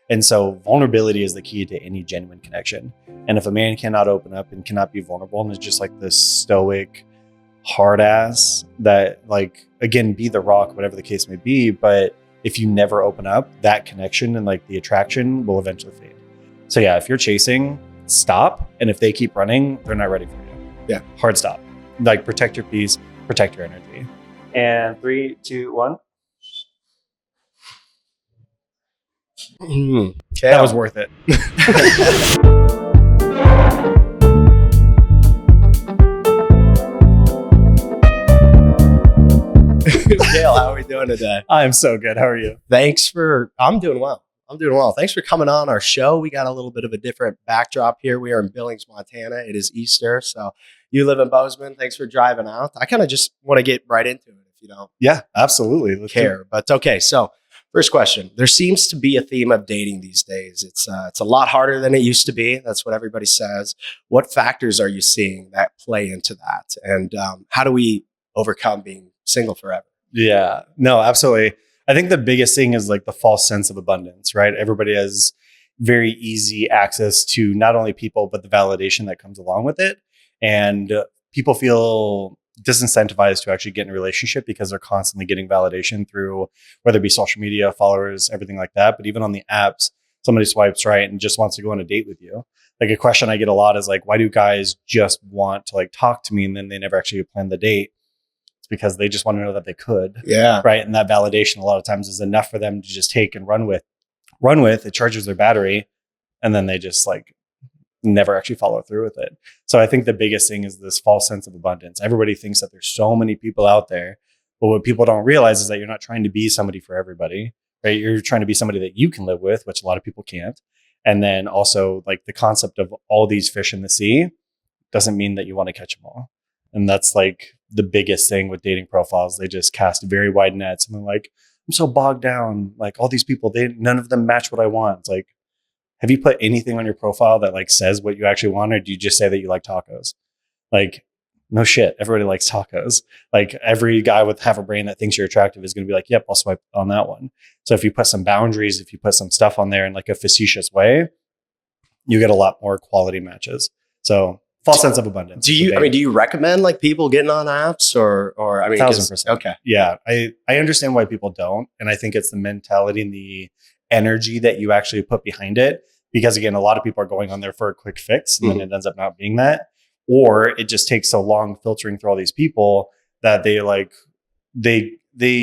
And so vulnerability is the key to any genuine connection. And if a man cannot open up and cannot be vulnerable and is just like this stoic hard ass that, like, again, be the rock, whatever the case may be, but if you never open up, that connection and like the attraction will eventually fade. So yeah, if you're chasing, stop. And if they keep running, they're not ready for you. Yeah. Hard stop. Like, protect your peace, protect your energy. And 3, 2, 1. That was worth it. Kayle, how are we doing today? I'm so good. How are you? I'm doing well. Thanks for coming on our show. We got a little bit of a different backdrop here. We are in Billings, Montana. It is Easter. So you live in Bozeman. Thanks for driving out. I kind of just want to get right into it if you don't. Yeah, absolutely. Let's care. But okay. So first question, there seems to be a theme of dating these days. It's a lot harder than it used to be. That's what everybody says. What factors are you seeing that play into that? And how do we overcome being single forever? Yeah, no, absolutely. I think the biggest thing is like the false sense of abundance, right? Everybody has very easy access to not only people, but the validation that comes along with it. And people feel disincentivized to actually get in a relationship because they're constantly getting validation through whether it be social media, followers, everything like that. But even on the apps, somebody swipes right and just wants to go on a date with you. Like, a question I get a lot is like, why do guys just want to like talk to me and then they never actually plan the date? It's because they just want to know that they could. Yeah. Right. And that validation a lot of times is enough for them to just take and run with. It charges their battery, and then they just like never actually follow through with it. So I think the biggest thing is this false sense of abundance. Everybody thinks that there's so many people out there, but what people don't realize is that you're not trying to be somebody for everybody, right? You're trying to be somebody that you can live with, which a lot of people can't. And then also, like, the concept of all these fish in the sea doesn't mean that you want to catch them all. And that's like the biggest thing with dating profiles. They just cast very wide nets and they're like, I'm so bogged down. Like, all these people, none of them match what I want. It's like, have you put anything on your profile that like says what you actually want? Or do you just say that you like tacos? Like, no shit. Everybody likes tacos. Like, every guy with half a brain that thinks you're attractive is going to be like, yep, I'll swipe on that one. So if you put some boundaries, if you put some stuff on there in like a facetious way, you get a lot more quality matches. So false sense of abundance. Do you recommend like people getting on apps or I mean, 1,000%. Okay. Yeah. I understand why people don't. And I think it's the mentality and the energy that you actually put behind it. Because again, a lot of people are going on there for a quick fix and then it ends up not being that. Or it just takes so long filtering through all these people that they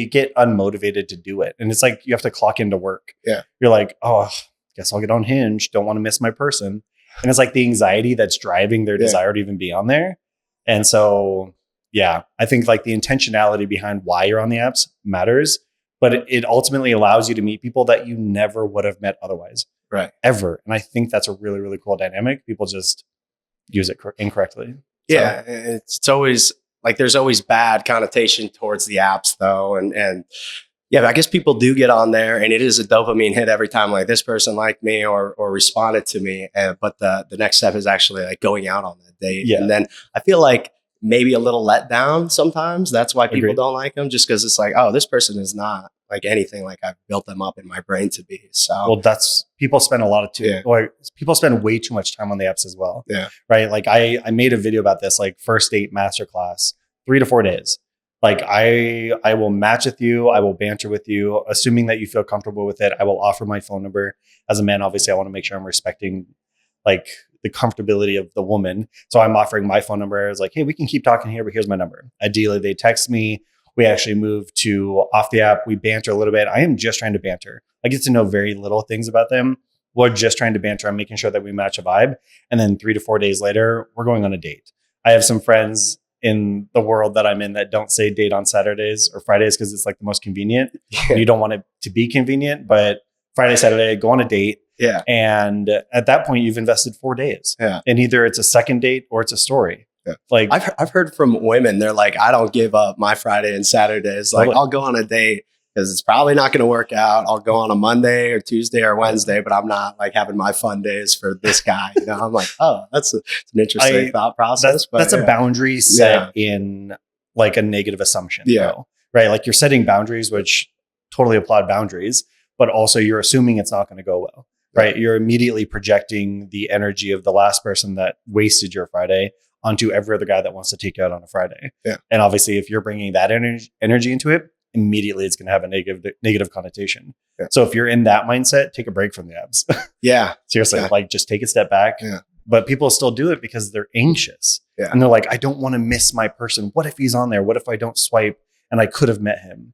get unmotivated to do it. And it's like, you have to clock into work. Yeah. You're like, oh, guess I'll get on Hinge. Don't want to miss my person. And it's like the anxiety that's driving their desire to even be on there. And so, yeah, I think like the intentionality behind why you're on the apps matters, but it ultimately allows you to meet people that you never would have met otherwise. Right. Ever. And I think that's a really, really cool dynamic. People just use it incorrectly. Yeah. So. It's always like, there's always bad connotation towards the apps though. And yeah, I guess people do get on there and it is a dopamine hit every time, like this person liked me or responded to me. But the next step is actually like going out on the date. Yeah. And then I feel like maybe a little let down sometimes. That's why people don't like them, just because it's like, oh, this person is not like anything like I've built them up in my brain to be. So, well, that's, people spend a lot of or people spend way too much time on the apps as well. Yeah. Right. Like I made a video about this, like first date masterclass, 3 to 4 days. Like I will match with you. I will banter with you, assuming that you feel comfortable with it. I will offer my phone number. As a man, obviously, I want to make sure I'm respecting like the comfortability of the woman. So I'm offering my phone number. I was like, hey, we can keep talking here, but here's my number. Ideally, they text me. We actually move to off the app. We banter a little bit. I am just trying to banter. I get to know very little things about them. We're just trying to banter. I'm making sure that we match a vibe. And then 3 to 4 days later, we're going on a date. I have some friends in the world that I'm in that don't say date on Saturdays or Fridays because it's like the most convenient. You don't want it to be convenient, but Friday, Saturday, go on a date. Yeah. And at that point, you've invested 4 days. Yeah. And either it's a second date or it's a story. Yeah. Like I've heard from women, they're like, I don't give up my Friday and Saturdays. Like I'll go on a date because it's probably not going to work out. I'll go on a Monday or Tuesday or Wednesday, but I'm not like having my fun days for this guy. You know, I'm like, oh, it's an interesting thought process. That's a boundary set in like a negative assumption. Yeah. Though, right. Like you're setting boundaries, which totally applaud boundaries, but also you're assuming it's not going to go well, right? You're immediately projecting the energy of the last person that wasted your Friday onto every other guy that wants to take you out on a Friday. Yeah. And obviously, if you're bringing that energy into it, immediately it's going to have a negative connotation. Yeah. So if you're in that mindset, take a break from the abs. Yeah. Seriously, like just take a step back. Yeah. But people still do it because they're anxious. Yeah. And they're like, I don't want to miss my person. What if he's on there? What if I don't swipe and I could have met him?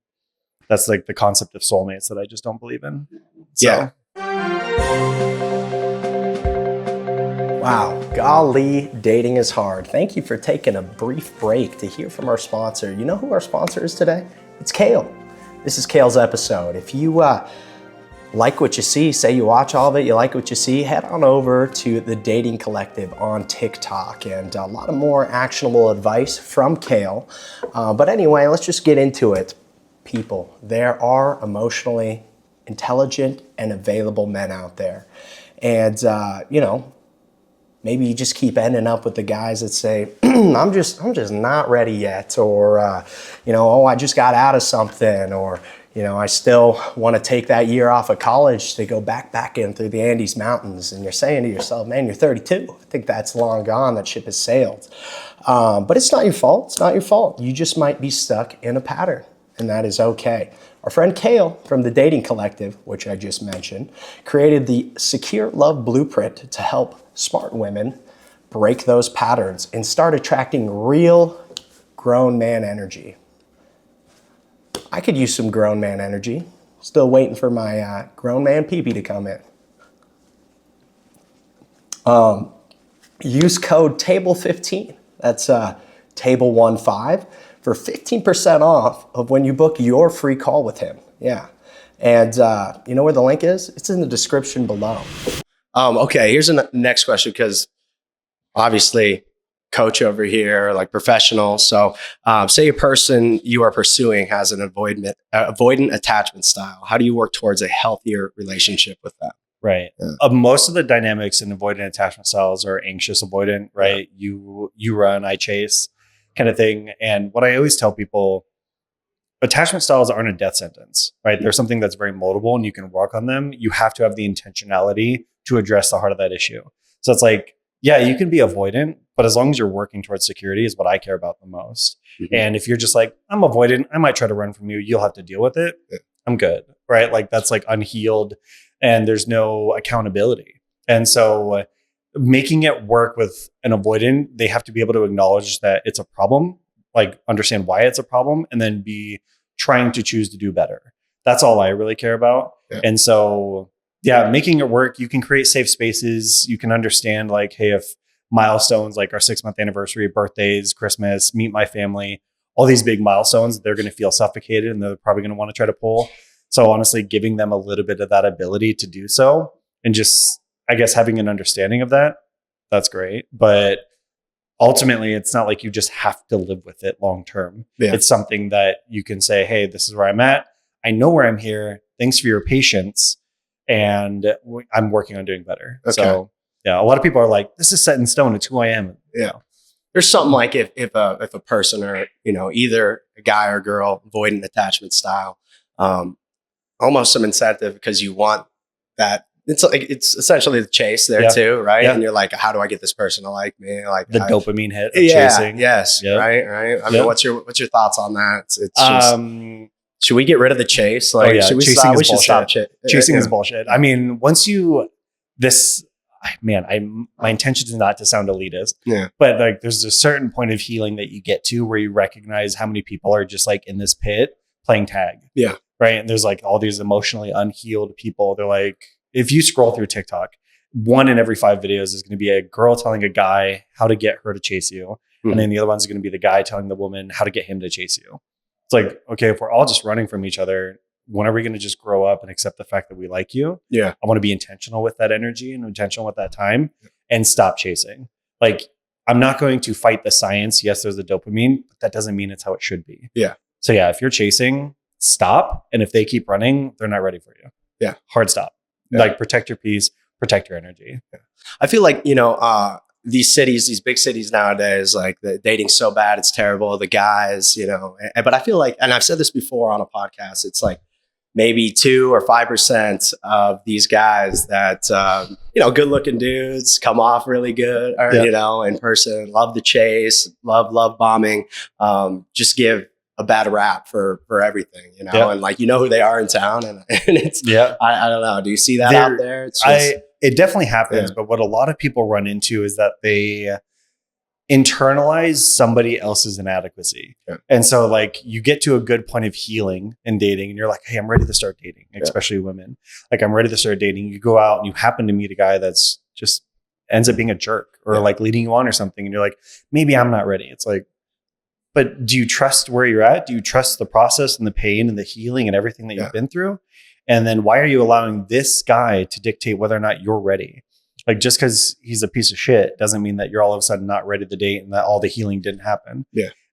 That's like the concept of soulmates that I just don't believe in. So. Yeah. Wow. Golly, dating is hard. Thank you for taking a brief break to hear from our sponsor. You know who our sponsor is today? It's Kayle. This is Kayle's episode. If you like what you see, say you watch all of it, you like what you see, head on over to the Dating Collective on TikTok, and a lot of more actionable advice from Kayle. But anyway, let's just get into it. People, there are emotionally intelligent and available men out there. And, maybe you just keep ending up with the guys that say, I'm just not ready yet. Or, I just got out of something. Or, I still want to take that year off of college to go back in through the Andes Mountains. And you're saying to yourself, man, you're 32. I think that's long gone. That ship has sailed. But it's not your fault. It's not your fault. You just might be stuck in a pattern, and that is okay. Our friend Kayle from the Dating Collective, which I just mentioned, created the Secure Love Blueprint to help smart women break those patterns and start attracting real grown man energy. I could use some grown man energy. Still waiting for my grown man pee-pee to come in. Use code TABLE15. That's TABLE15 for 15% off of when you book your free call with him. Yeah. And you know where the link is? It's in the description below. Okay, here's the next question, because obviously coach over here, like professional. So say a person you are pursuing has an avoidant attachment style. How do you work towards a healthier relationship with that? Right. Yeah. Most of the dynamics in avoidant attachment styles are anxious avoidant, right? Yeah. You run, I chase kind of thing. And what I always tell people, attachment styles aren't a death sentence, right? They're something that's very moldable and you can work on them. You have to have the intentionality to address the heart of that issue. So it's like, yeah, you can be avoidant, but as long as you're working towards security is what I care about the most. Mm-hmm. And if you're just like, I'm avoidant, I might try to run from you, you'll have to deal with it. Yeah. I'm good, right? Like that's like unhealed and there's no accountability. And so making it work with an avoidant, they have to be able to acknowledge that it's a problem, like understand why it's a problem, and then be trying to choose to do better. That's all I really care about. Yeah. And so, yeah, making it work, you can create safe spaces. You can understand like, hey, if milestones like our 6-month anniversary, birthdays, Christmas, meet my family, all these big milestones, they're going to feel suffocated and they're probably going to want to try to pull. So honestly, giving them a little bit of that ability to do so and just, I guess, having an understanding of that, that's great. But ultimately, it's not like you just have to live with it long term. Yeah. It's something that you can say, hey, this is where I'm at. I know where I'm here. Thanks for your patience. And I'm working on doing better. Okay. So yeah, a lot of people are like, this is set in stone. It's who I am. Yeah. There's something like if a person or, either a guy or girl, avoidant attachment style, almost some incentive because you want that. It's like, it's essentially the chase there too, right? Yeah. And you're like, how do I get this person to like me? Like the dopamine hit of chasing. Yes. Yep. Right. I mean, what's your thoughts on that? It's just, should we get rid of the chase? Like, should we stop? We should stop chasing is bullshit. I mean, once my intention is not to sound elitist, but like there's a certain point of healing that you get to where you recognize how many people are just like in this pit playing tag. Yeah. Right. And there's like all these emotionally unhealed people. They're like, if you scroll through TikTok, 1 in every 5 videos is going to be a girl telling a guy how to get her to chase you. Mm-hmm. And then the other one's going to be the guy telling the woman how to get him to chase you. It's like, okay, if we're all just running from each other, when are we going to just grow up and accept the fact that we like you? Yeah. I want to be intentional with that energy and intentional with that time and stop chasing. Like, I'm not going to fight the science. Yes, there's the dopamine, but that doesn't mean it's how it should be. Yeah. So yeah, if you're chasing, stop. And if they keep running, they're not ready for you. Yeah. Hard stop. Yeah. Like protect your peace, protect your energy. Yeah. I feel like, these big cities nowadays, like the dating's so bad, it's terrible. The guys, but I feel like, and I've said this before on a podcast, it's like maybe 2 or 5% of these guys that, good looking dudes come off really good, or, in person, love the chase, love bombing, just give a bad rap for everything, and like, who they are in town. And it's, I don't know. Do you see that out there? It's just, it definitely happens. But what a lot of people run into is that they internalize somebody else's inadequacy. And so like you get to a good point of healing and dating and you're like, hey, I'm ready to start dating, especially women. Like, I'm ready to start dating. You go out and you happen to meet a guy that's just ends up being a jerk or like leading you on or something. And you're like, maybe I'm not ready. It's like, but do you trust where you're at? Do you trust the process and the pain and the healing and everything that you've been through? And then why are you allowing this guy to dictate whether or not you're ready? Like, just because he's a piece of shit doesn't mean that you're all of a sudden not ready to date and that all the healing didn't happen.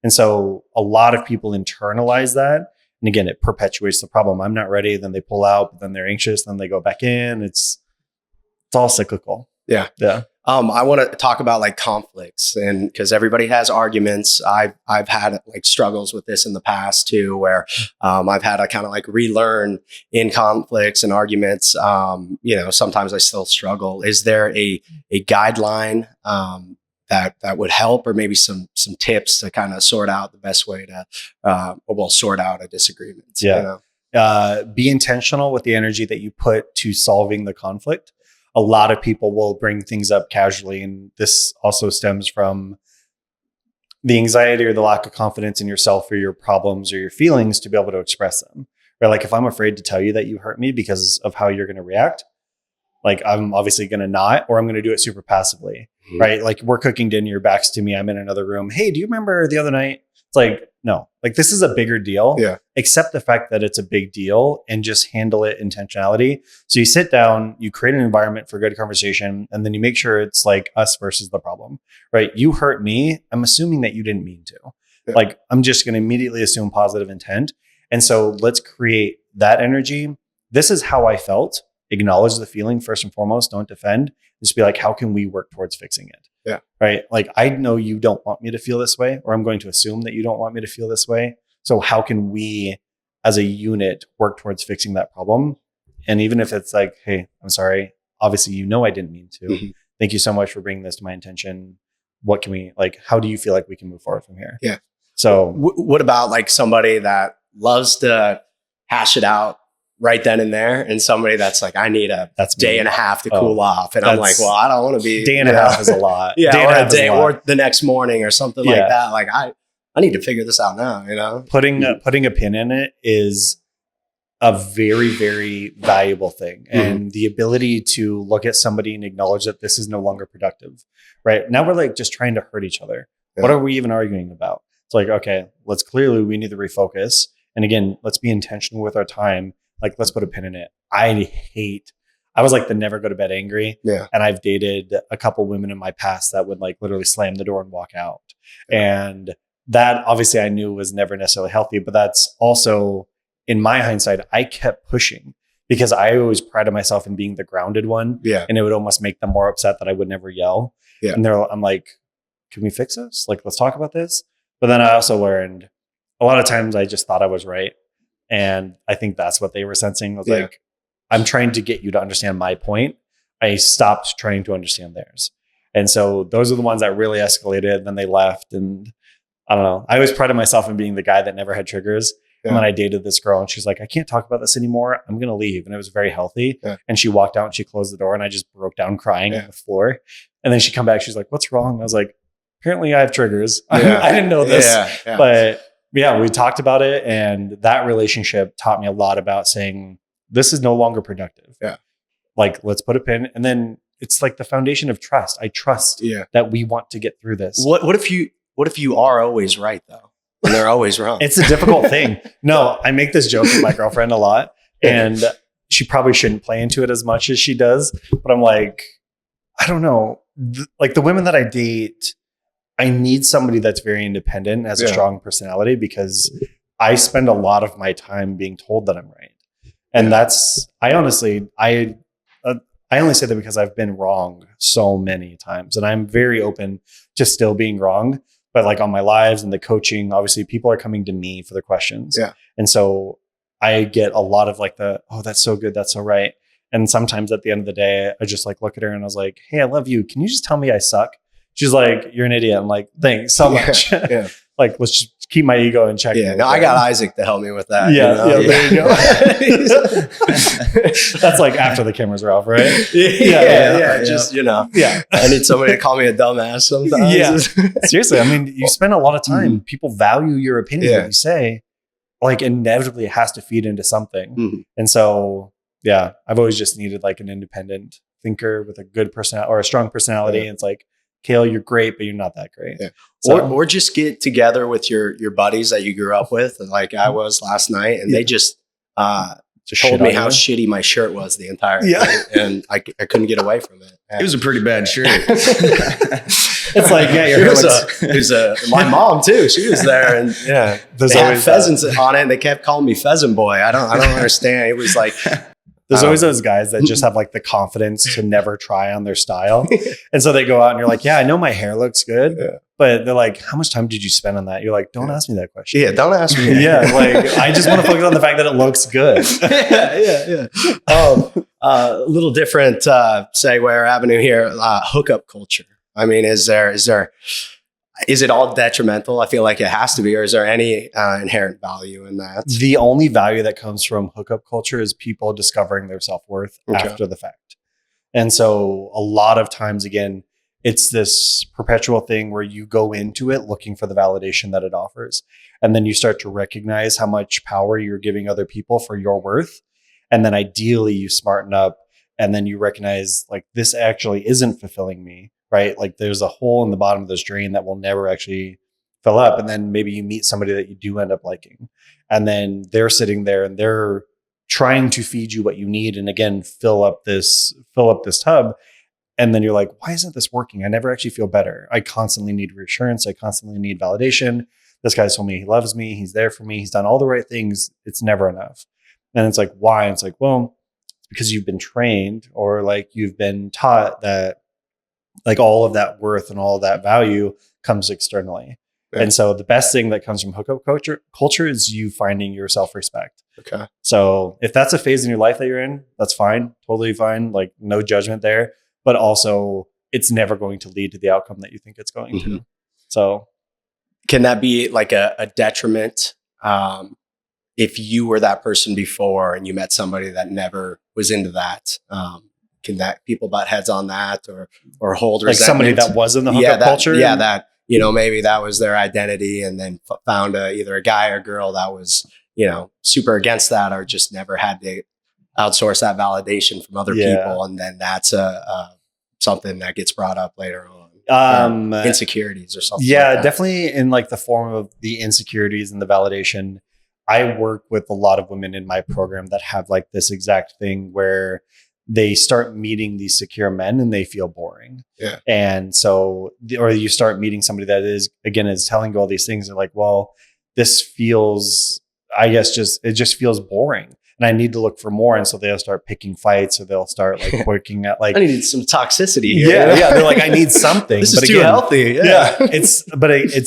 And so a lot of people internalize that. And again, it perpetuates the problem. I'm not ready. Then they pull out, but then they're anxious. Then they go back in. It's all cyclical. I want to talk about like conflicts, and because everybody has arguments. I've had like struggles with this in the past too, where I've had to kind of like relearn in conflicts and arguments. Sometimes I still struggle. Is there a guideline that would help, or maybe some tips to kind of sort out the best way to sort out a disagreement? Be intentional with the energy that you put to solving the conflict. A lot of people will bring things up casually. And this also stems from the anxiety or the lack of confidence in yourself or your problems or your feelings to be able to express them. Right? Like, if I'm afraid to tell you that you hurt me because of how you're going to react, like, I'm obviously going to not, or I'm going to do it super passively. Right? Like, we're cooking dinner, your back's to me, I'm in another room. Hey, do you remember the other night? It's like, no, like, this is a bigger deal. Accept the fact that it's a big deal and just handle it intentionality. So you sit down, you create an environment for good conversation, and then you make sure it's like us versus the problem, right? You hurt me. I'm assuming that you didn't mean to. Like, I'm just going to immediately assume positive intent. And so let's create that energy. This is how I felt. Acknowledge the feeling first and foremost. Don't defend. Just be like, how can we work towards fixing it? Right. Like, I know you don't want me to feel this way, or I'm going to assume that you don't want me to feel this way. So how can we as a unit work towards fixing that problem? And even if it's like, hey, I'm sorry, obviously, I didn't mean to. Thank you so much for bringing this to my attention. What can we, like, how do you feel like we can move forward from here? So what about like somebody that loves to hash it out right then and there, and somebody that's like, I need a day and a half to cool off, and I'm like, well, I don't want to be day and a half is a lot. Day or a day or the next morning or something like that. Like, I need to figure this out now. Putting a pin in it is a very, very valuable thing, and the ability to look at somebody and acknowledge that this is no longer productive. Right now, we're like just trying to hurt each other. What are we even arguing about? It's like, okay, we need to refocus, and again, let's be intentional with our time. Like, let's put a pin in it. I was like the never go to bed angry. And I've dated a couple women in my past that would like literally slam the door and walk out. And that obviously I knew was never necessarily healthy, but that's also, in my hindsight, I kept pushing because I always prided myself in being the grounded one. And it would almost make them more upset that I would never yell. And I'm like, can we fix this? Like, let's talk about this. But then I also learned a lot of times I just thought I was right. And I think that's what they were sensing. I was like, I'm trying to get you to understand my point. I stopped trying to understand theirs. And so those are the ones that really escalated. And then they left. And I don't know. I always prided myself in being the guy that never had triggers. And then I dated this girl and she's like, I can't talk about this anymore. I'm going to leave. And it was very healthy. And she walked out and she closed the door and I just broke down crying on the floor. And then she come back. She's like, what's wrong? I was like, apparently I have triggers. I didn't know this. But we talked about it. And that relationship taught me a lot about saying, this is no longer productive. Like, let's put a pin. And then it's like the foundation of trust. I trust that we want to get through this. What if you are always right though? And they're always wrong. It's a difficult thing. No, I make this joke with my girlfriend a lot, and she probably shouldn't play into it as much as she does. But I'm like, I don't know. Like the women that I date, I need somebody that's very independent, has a strong personality, because I spend a lot of my time being told that I'm right. And that's, I only say that because I've been wrong so many times, and I'm very open to still being wrong. But like on my lives and the coaching, obviously people are coming to me for the questions. And so I get a lot of like oh, that's so good. That's so right. And sometimes at the end of the day, I just like look at her and I was like, hey, I love you. Can you just tell me I suck? She's like, you're an idiot. I'm like, thanks so much. Yeah. Like, let's just keep my ego in check. Yeah, no, I got Isaac to help me with that. Yeah, there you go. That's like after the cameras are off, right? Yeah. Just, Yeah. I need somebody to call me a dumbass sometimes. Yeah. Seriously, I mean, you spend a lot of time. People value your opinion, what you say. Like, inevitably, it has to feed into something. And so, yeah, I've always just needed like an independent thinker with a good personality or a strong personality. And it's like, Kayle, you're great, but you're not that great. Yeah. So, or just get together with your buddies that you grew up with, like I was last night, and they just told me how shitty my shirt was the entire night, and I couldn't get away from it. It was a pretty bad shirt. It's like, yeah, your hair looks. My mom too. She was there, and they had pheasants on it, and they kept calling me Pheasant Boy. I don't understand. It was like. There's always those guys that just have like the confidence to never try on their style. And so they go out and you're like, yeah, I know my hair looks good, but they're like, how much time did you spend on that? You're like, don't ask me that question. Yeah, don't ask me. Yeah, like I just want to focus on the fact that it looks good. A little different segue or avenue here. Hookup culture. I mean, is it all detrimental? I feel like it has to be, or is there any inherent value in that? The only value that comes from hookup culture is people discovering their self-worth after the fact. And so a lot of times, again, it's this perpetual thing where you go into it looking for the validation that it offers. And then you start to recognize how much power you're giving other people for your worth. And then ideally you smarten up and then you recognize like, this actually isn't fulfilling me. Right? Like there's a hole in the bottom of this drain that will never actually fill up. And then maybe you meet somebody that you do end up liking. And then they're sitting there and they're trying to feed you what you need. And again, fill up this tub. And then you're like, why isn't this working? I never actually feel better. I constantly need reassurance. I constantly need validation. This guy's told me he loves me. He's there for me. He's done all the right things. It's never enough. And it's like, why? And it's like, well, it's because you've been trained or like you've been taught that like all of that worth and all of that value comes externally. Yeah. And so the best thing that comes from hookup culture is you finding your self-respect. Okay. So if that's a phase in your life that you're in, that's fine. Totally fine. Like no judgment there, but also it's never going to lead to the outcome that you think it's going to. So can that be like a detriment? If you were that person before and you met somebody that never was into that, can that people butt heads on that or hold like resentment? Somebody that was in the hookup culture? Yeah, that, maybe that was their identity and then found either a guy or girl that was, super against that or just never had to outsource that validation from other people. And then that's something that gets brought up later on. Insecurities or something. Yeah, like that. Definitely in like the form of the insecurities and the validation. I work with a lot of women in my program that have like this exact thing where they start meeting these secure men and they feel boring. Yeah. And so, or you start meeting somebody that is telling you all these things. They're like, well, this feels, I guess it just feels boring and I need to look for more. And so they'll start picking fights or they'll start like working at like, I need some toxicity here. Yeah. They're like, I need something. This is too healthy. Yeah. It's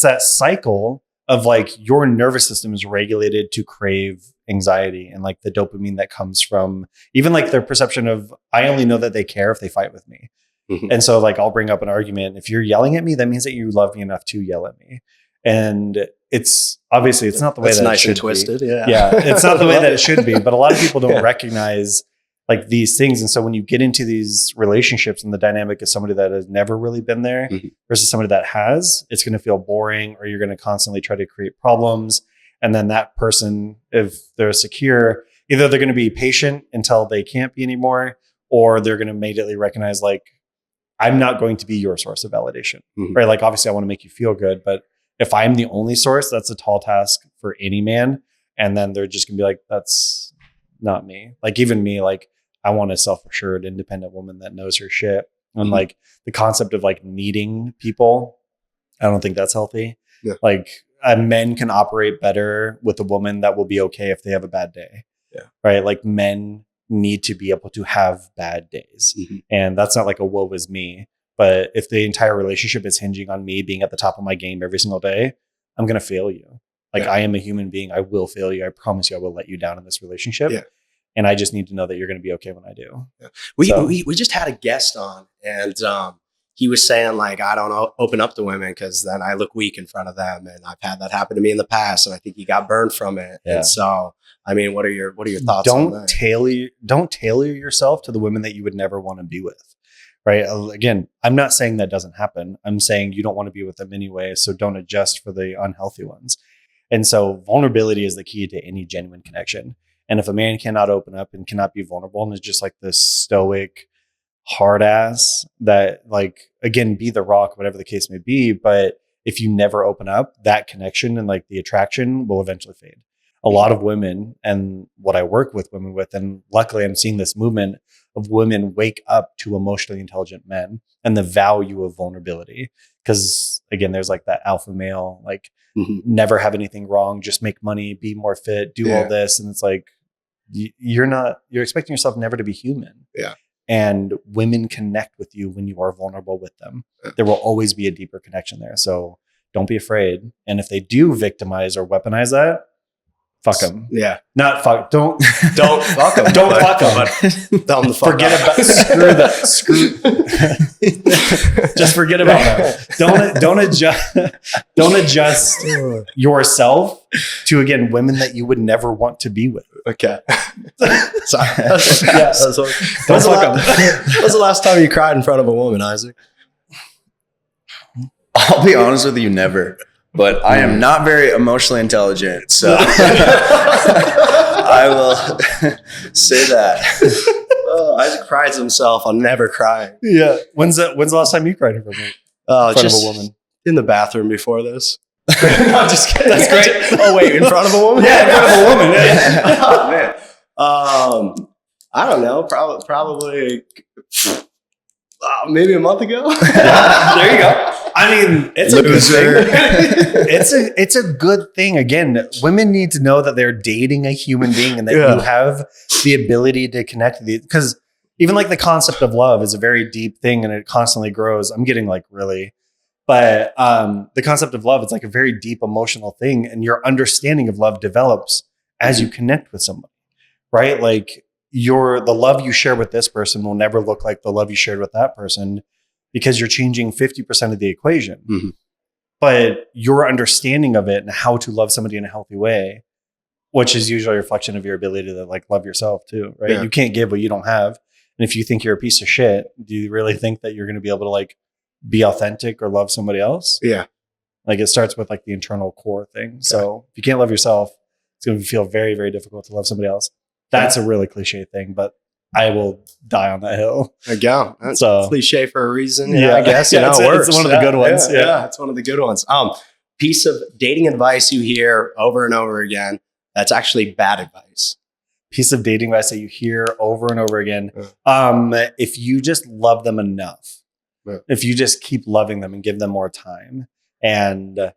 that cycle of like your nervous system is regulated to crave anxiety and like the dopamine that comes from even like their perception of, I only know that they care if they fight with me. And so like, I'll bring up an argument. If you're yelling at me, that means that you love me enough to yell at me. And it's obviously it's not the way that nice it should and twisted. be. Yeah. It's not the way that it should be, but a lot of people don't recognize like these things. And so when you get into these relationships and the dynamic is somebody that has never really been there versus somebody that has, it's going to feel boring or you're going to constantly try to create problems. And then that person, if they're secure, either they're going to be patient until they can't be anymore, or they're going to immediately recognize like, I'm not going to be your source of validation, right? Like, obviously I want to make you feel good, but if I'm the only source, that's a tall task for any man. And then they're just gonna be like, that's not me. Like even me, like I want a self-assured, independent woman that knows her shit. And like the concept of like needing people, I don't think that's healthy. Yeah. Like men can operate better with a woman that will be okay if they have a bad day. Yeah. Right. Like men need to be able to have bad days. And that's not like a woe is me. But if the entire relationship is hinging on me being at the top of my game every single day, I'm going to fail you. Like, Yeah. I am a human being. I will fail you. I promise you I will let you down in this relationship. Yeah. And I just need to know that you're going to be okay when I do. Yeah. So- We just had a guest on, and he was saying, like, I don't open up to women because then I look weak in front of them, and I've had that happen to me in the past, and I think he got burned from it. Yeah. And so, I mean, what are your thoughts on that? Don't tailor yourself to the women that you would never want to be with. Right. Again, I'm not saying that doesn't happen. I'm saying you don't want to be with them anyway. So don't adjust for the unhealthy ones. And so vulnerability is the key to any genuine connection. And if a man cannot open up and cannot be vulnerable and is just like this stoic, hard ass that, like, again, be the rock, whatever the case may be. But if you never open up, that connection and like the attraction will eventually fade. A lot of women, and what I work with women with, and luckily I'm seeing this movement of women wake up to emotionally intelligent men and the value of vulnerability. Because again, there's like that alpha male, like never have anything wrong, just make money, be more fit, do all this. And it's like, you're expecting yourself never to be human. Yeah. And women connect with you when you are vulnerable with them. Yeah. There will always be a deeper connection there. So don't be afraid. And if they do victimize or weaponize that, fuck them. Yeah. Not fuck. Don't fuck them. Don't fuck them. Tell them to fuck Forget up. about screw. Just forget about that. Don't adjust yourself to, again, women that you would never want to be with. Okay. Sorry. Yeah. When's the last time you cried in front of a woman, Isaac? I'll be honest with you, never. But I am not very emotionally intelligent, so I will say that. Oh, Isaac prides himself on never crying. Yeah. When's the last time you cried in front of Just a woman? in the bathroom before this. I'm just kidding. That's great. Oh wait, in front of a woman? Yeah, in front of a woman. Yeah. Oh man. I don't know. Probably maybe a month ago. Yeah, there you go. I mean, it's a good Loser. thing. It's a good thing. Again, women need to know that they're dating a human being and that you have the ability to connect with you. Because even like the concept of love is a very deep thing and it constantly grows. I'm getting like really, but the concept of love, it's like a very deep emotional thing, and your understanding of love develops as you connect with somebody, right? Like the love you share with this person will never look like the love you shared with that person, because you're changing 50% of the equation. Mm-hmm. But your understanding of it and how to love somebody in a healthy way, which is usually a reflection of your ability to like love yourself too, right? Yeah. You can't give what you don't have. And if you think you're a piece of shit, do you really think that you're going to be able to like be authentic or love somebody else? Yeah. Like it starts with like the internal core thing. So if you can't love yourself, it's going to feel very, very difficult to love somebody else. That's a really cliche thing, but I will die on that hill. There you go. That's So- cliche for a reason. Yeah. I guess. Yeah, it works. it's one of the good ones. Yeah. It's one of the good ones. Piece of dating advice you hear over and over again that's actually bad advice. Piece of dating advice that you hear over and over again. If you just love them enough, if you just keep loving them and give them more time, and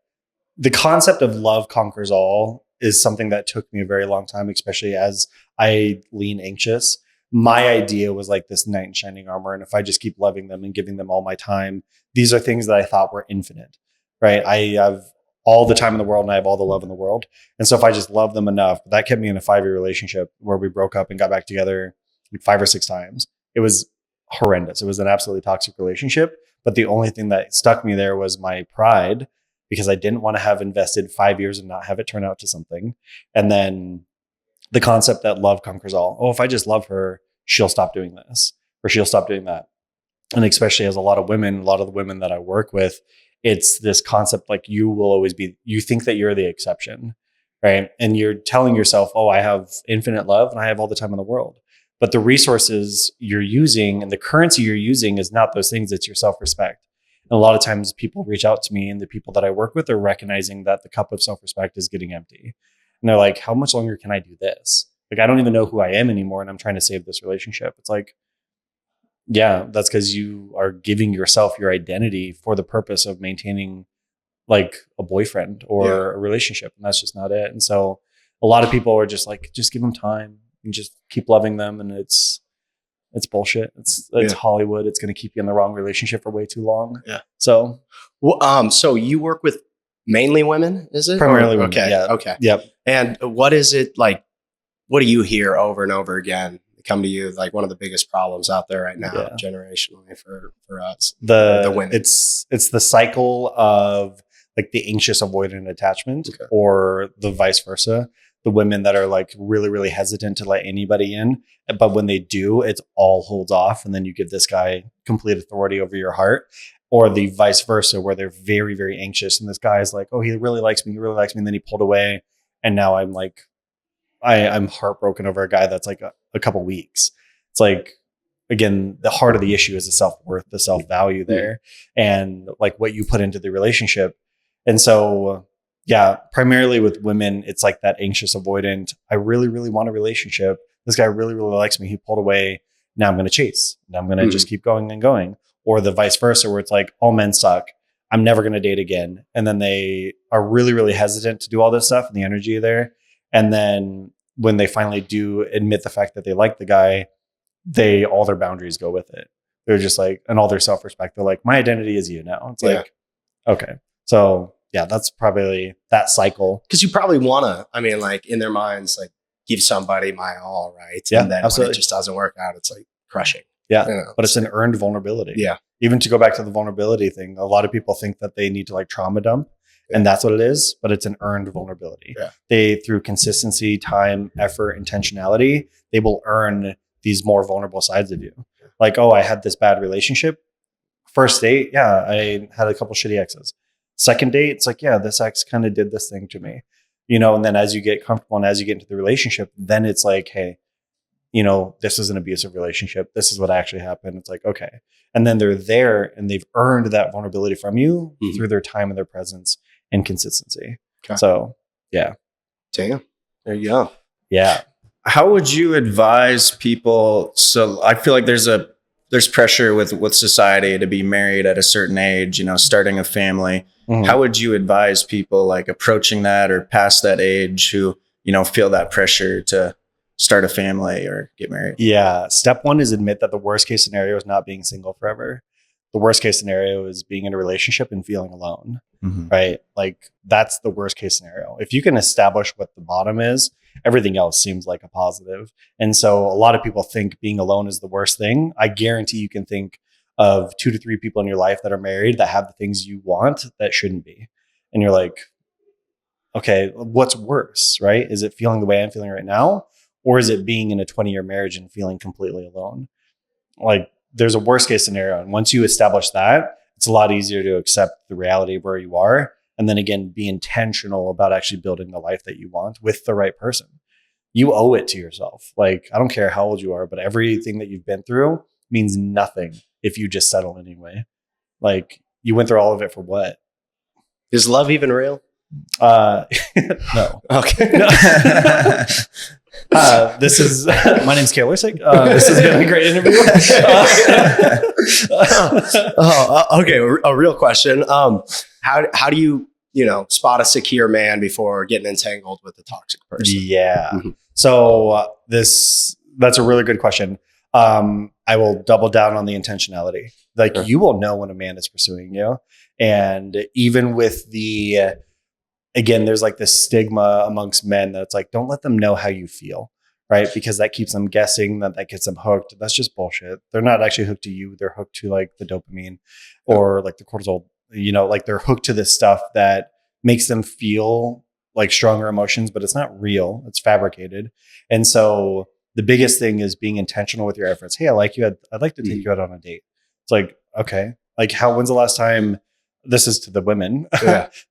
the concept of love conquers all is something that took me a very long time, especially as I lean anxious. My idea was like this knight in shining armor. And if I just keep loving them and giving them all my time, these are things that I thought were infinite, right? I have all the time in the world and I have all the love in the world. And so if I just love them enough, that kept me in a 5-year relationship where we broke up and got back together like 5 or 6 times. It was horrendous. It was an absolutely toxic relationship. But the only thing that stuck me there was my pride, because I didn't want to have invested 5 years and not have it turn out to something. And then the concept that love conquers all. Oh, if I just love her, she'll stop doing this or she'll stop doing that. And especially as a lot of the women that I work with, it's this concept like you think that you're the exception, right? And you're telling yourself, oh, I have infinite love and I have all the time in the world. But the resources you're using and the currency you're using is not those things. It's your self-respect. And a lot of times people reach out to me, and the people that I work with are recognizing that the cup of self-respect is getting empty. And they're like, how much longer can I do this? Like, I don't even know who I am anymore. And I'm trying to save this relationship. It's like, yeah, that's because you are giving yourself your identity for the purpose of maintaining like a boyfriend or a relationship. And that's just not it. And so a lot of people are just like, just give them time and just keep loving them. And it's bullshit. It's Hollywood. It's going to keep you in the wrong relationship for way too long. Yeah. So, well, so you work with Mainly women, is it? Primarily women. Okay. Yeah. Okay. Yep. And what is it like? What do you hear over and over again? Come to you like one of the biggest problems out there right now, Yeah. generationally for us, The women. It's the cycle of like the anxious avoidant attachment, Okay. or the vice versa. The women that are like really, really hesitant to let anybody in, but when they do, it's all holds off, and then you give this guy complete authority over your heart. Or the vice versa, where they're very, very anxious, and this guy is like, oh, he really likes me, and then he pulled away, and now I'm like, I'm heartbroken over a guy that's like a couple weeks. It's like, again, the heart of the issue is the self-worth, the self-value there, and like what you put into the relationship. And so, yeah, primarily with women, it's like that anxious avoidant. I really, really want a relationship. This guy really, really likes me. He pulled away. Now I'm going to chase. Now I'm going to just keep going and going. Or the vice versa, where it's like, all men suck. I'm never going to date again. And then they are really, really hesitant to do all this stuff, and the energy there. And then when they finally do admit the fact that they like the guy, all their boundaries go with it. They're just like, and all their self-respect. They're like, my identity is you now. It's like, okay. So yeah, that's probably that cycle. Because you probably want to, I mean, like in their minds, like give somebody my all, right? Yeah, and then absolutely. when it just doesn't work out, it's like crushing. Yeah. You know? But it's an earned vulnerability. Yeah. Even to go back to the vulnerability thing, a lot of people think that they need to like trauma dump, and that's what it is, but it's an earned vulnerability. Yeah. They, through consistency, time, effort, intentionality, they will earn these more vulnerable sides of you. Like, oh, I had this bad relationship. First date, yeah, I had a couple shitty exes. Second date, it's like, yeah, this ex kind of did this thing to me, and then as you get comfortable and as you get into the relationship, then it's like, hey, this is an abusive relationship. This is what actually happened. It's like, okay. And then they're there and they've earned that vulnerability from you through their time and their presence and consistency. Okay. So, yeah. Damn. There you go. Yeah. How would you advise people? So I feel like there's pressure with society to be married at a certain age, starting a family. Mm-hmm. How would you advise people like approaching that or past that age who, feel that pressure to start a family or get married? Yeah. Step one is admit that the worst case scenario is not being single forever. The worst case scenario is being in a relationship and feeling alone, right? Like that's the worst case scenario. If you can establish what the bottom is, everything else seems like a positive. And so a lot of people think being alone is the worst thing. I guarantee you can think of 2 to 3 people in your life that are married that have the things you want that shouldn't be. And you're like, okay, what's worse, right? Is it feeling the way I'm feeling right now? Or is it being in a 20-year marriage and feeling completely alone? Like there's a worst case scenario. And once you establish that, it's a lot easier to accept the reality of where you are. And then again, be intentional about actually building the life that you want with the right person. You owe it to yourself. Like, I don't care how old you are, but everything that you've been through means nothing if you just settle anyway. Like you went through all of it for what? Is love even real? No. Okay. No. This is my name's Kayle Ersek. This has been a great interview. Okay. A real question. How do you spot a secure man before getting entangled with a toxic person? Yeah. So that's a really good question. I will double down on the intentionality. Like you will know when a man is pursuing you, and even with again, there's like this stigma amongst men that's like, don't let them know how you feel, right? Because that keeps them guessing, that gets them hooked. That's just bullshit. They're not actually hooked to you. They're hooked to like the dopamine or like the cortisol, like they're hooked to this stuff that makes them feel like stronger emotions, but it's not real. It's fabricated. And so the biggest thing is being intentional with your efforts. Hey, I like you. I'd like to take you out on a date. It's like, okay, like when's the last time? This is to the women,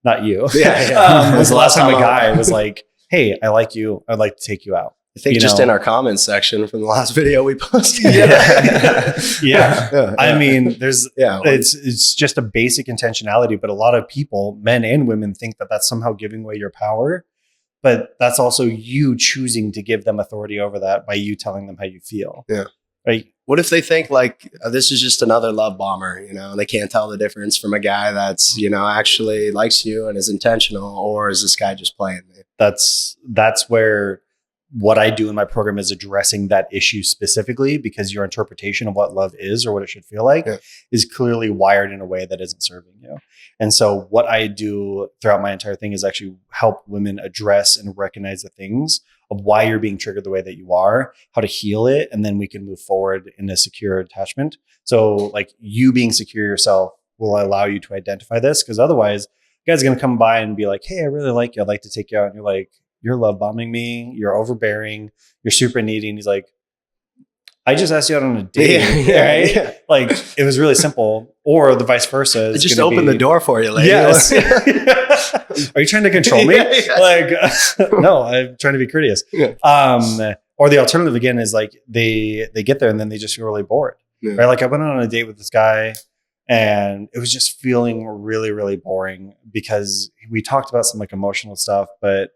not you. When's the last time a guy was like, hey, I like you. I'd like to take you out. I think in our comments section from the last video we posted. Yeah. I mean, it's just a basic intentionality, but a lot of people, men and women, think that that's somehow giving away your power. But that's also you choosing to give them authority over that by you telling them how you feel. Yeah. Right. What if they think like this is just another love bomber, and they can't tell the difference from a guy that's, actually likes you and is intentional, or is this guy just playing me? That's where what I do in my program is addressing that issue specifically, because your interpretation of what love is or what it should feel like is clearly wired in a way that isn't serving you. And so what I do throughout my entire thing is actually help women address and recognize the things of why you're being triggered the way that you are, how to heal it, and then we can move forward in a secure attachment. So like you being secure yourself will allow you to identify this, because otherwise the guy's going to come by and be like, hey, I really like you. I'd like to take you out. And you're like, you're love bombing me. You're overbearing. You're super needy. And he's like, I just asked you out on a date, right? Yeah. Like it was really simple. Or the vice versa. I just opened the door for you, lady. Yes. Are you trying to control me? Like, no, I'm trying to be courteous. Or the alternative again is like they get there and then they just feel really bored, right? Like I went on a date with this guy and it was just feeling really, really boring because we talked about some like emotional stuff, but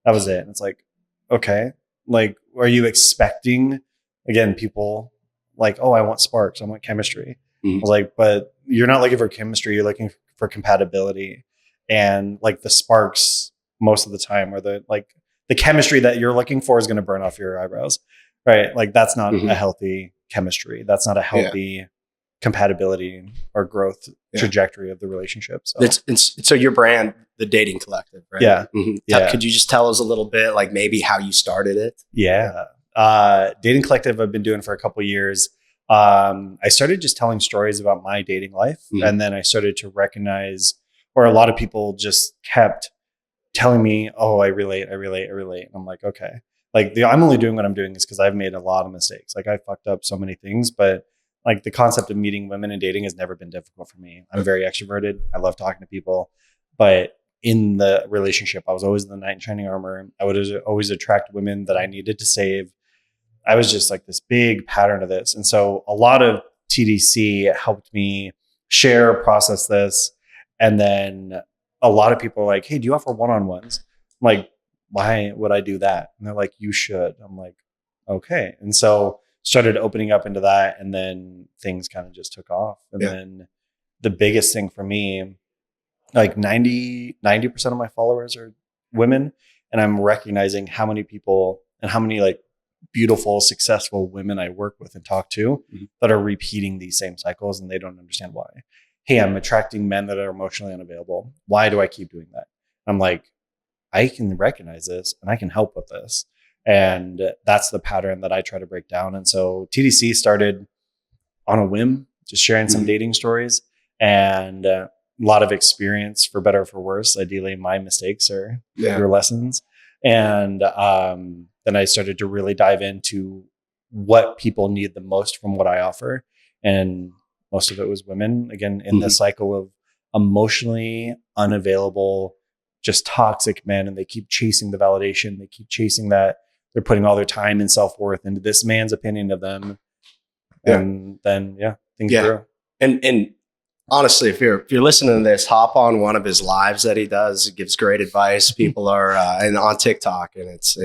that was it. And it's like, okay, like, are you expecting, again, people like, oh, I want sparks. I want chemistry. I was like, but you're not looking for chemistry. You're looking for compatibility. And like the sparks most of the time, or the chemistry that you're looking for is going to burn off your eyebrows, right? Like that's not a healthy chemistry. That's not a healthy compatibility or growth trajectory of the relationship. So. So your brand, the Dating Collective, right? Yeah. Could you just tell us a little bit, like maybe how you started it? Yeah. Dating Collective I've been doing for a couple of years. I started just telling stories about my dating life. And then I started to recognize, or a lot of people just kept telling me, oh, I relate. And I'm like, okay, like I'm only doing what I'm doing is because I've made a lot of mistakes. Like I fucked up so many things, but like the concept of meeting women and dating has never been difficult for me. I'm very extroverted. I love talking to people, but in the relationship, I was always the knight in shining armor. I would always attract women that I needed to save. I was just like this big pattern of this. And so a lot of TDC helped me share, process this. And then a lot of people are like, hey, do you offer one-on-ones? I'm like, why would I do that? And they're like, you should. I'm like, okay. And so started opening up into that. And then things kind of just took off. And then the biggest thing for me, like 90% of my followers are women. And I'm recognizing how many people and how many like beautiful, successful women I work with and talk to that are repeating these same cycles and they don't understand why. Hey, I'm attracting men that are emotionally unavailable. Why do I keep doing that? I'm like, I can recognize this and I can help with this. And that's the pattern that I try to break down. And so TDC started on a whim, just sharing some dating stories and a lot of experience, for better or for worse. Ideally, my mistakes are your lessons. And then I started to really dive into what people need the most from what I offer. And most of it was women, again, in the cycle of emotionally unavailable, just toxic men. And they keep chasing the validation. They keep chasing that. They're putting all their time and self-worth into this man's opinion of them. And then, things grow. And honestly, if you're listening to this, hop on one of his lives that he does. He gives great advice. People are and on TikTok, and it's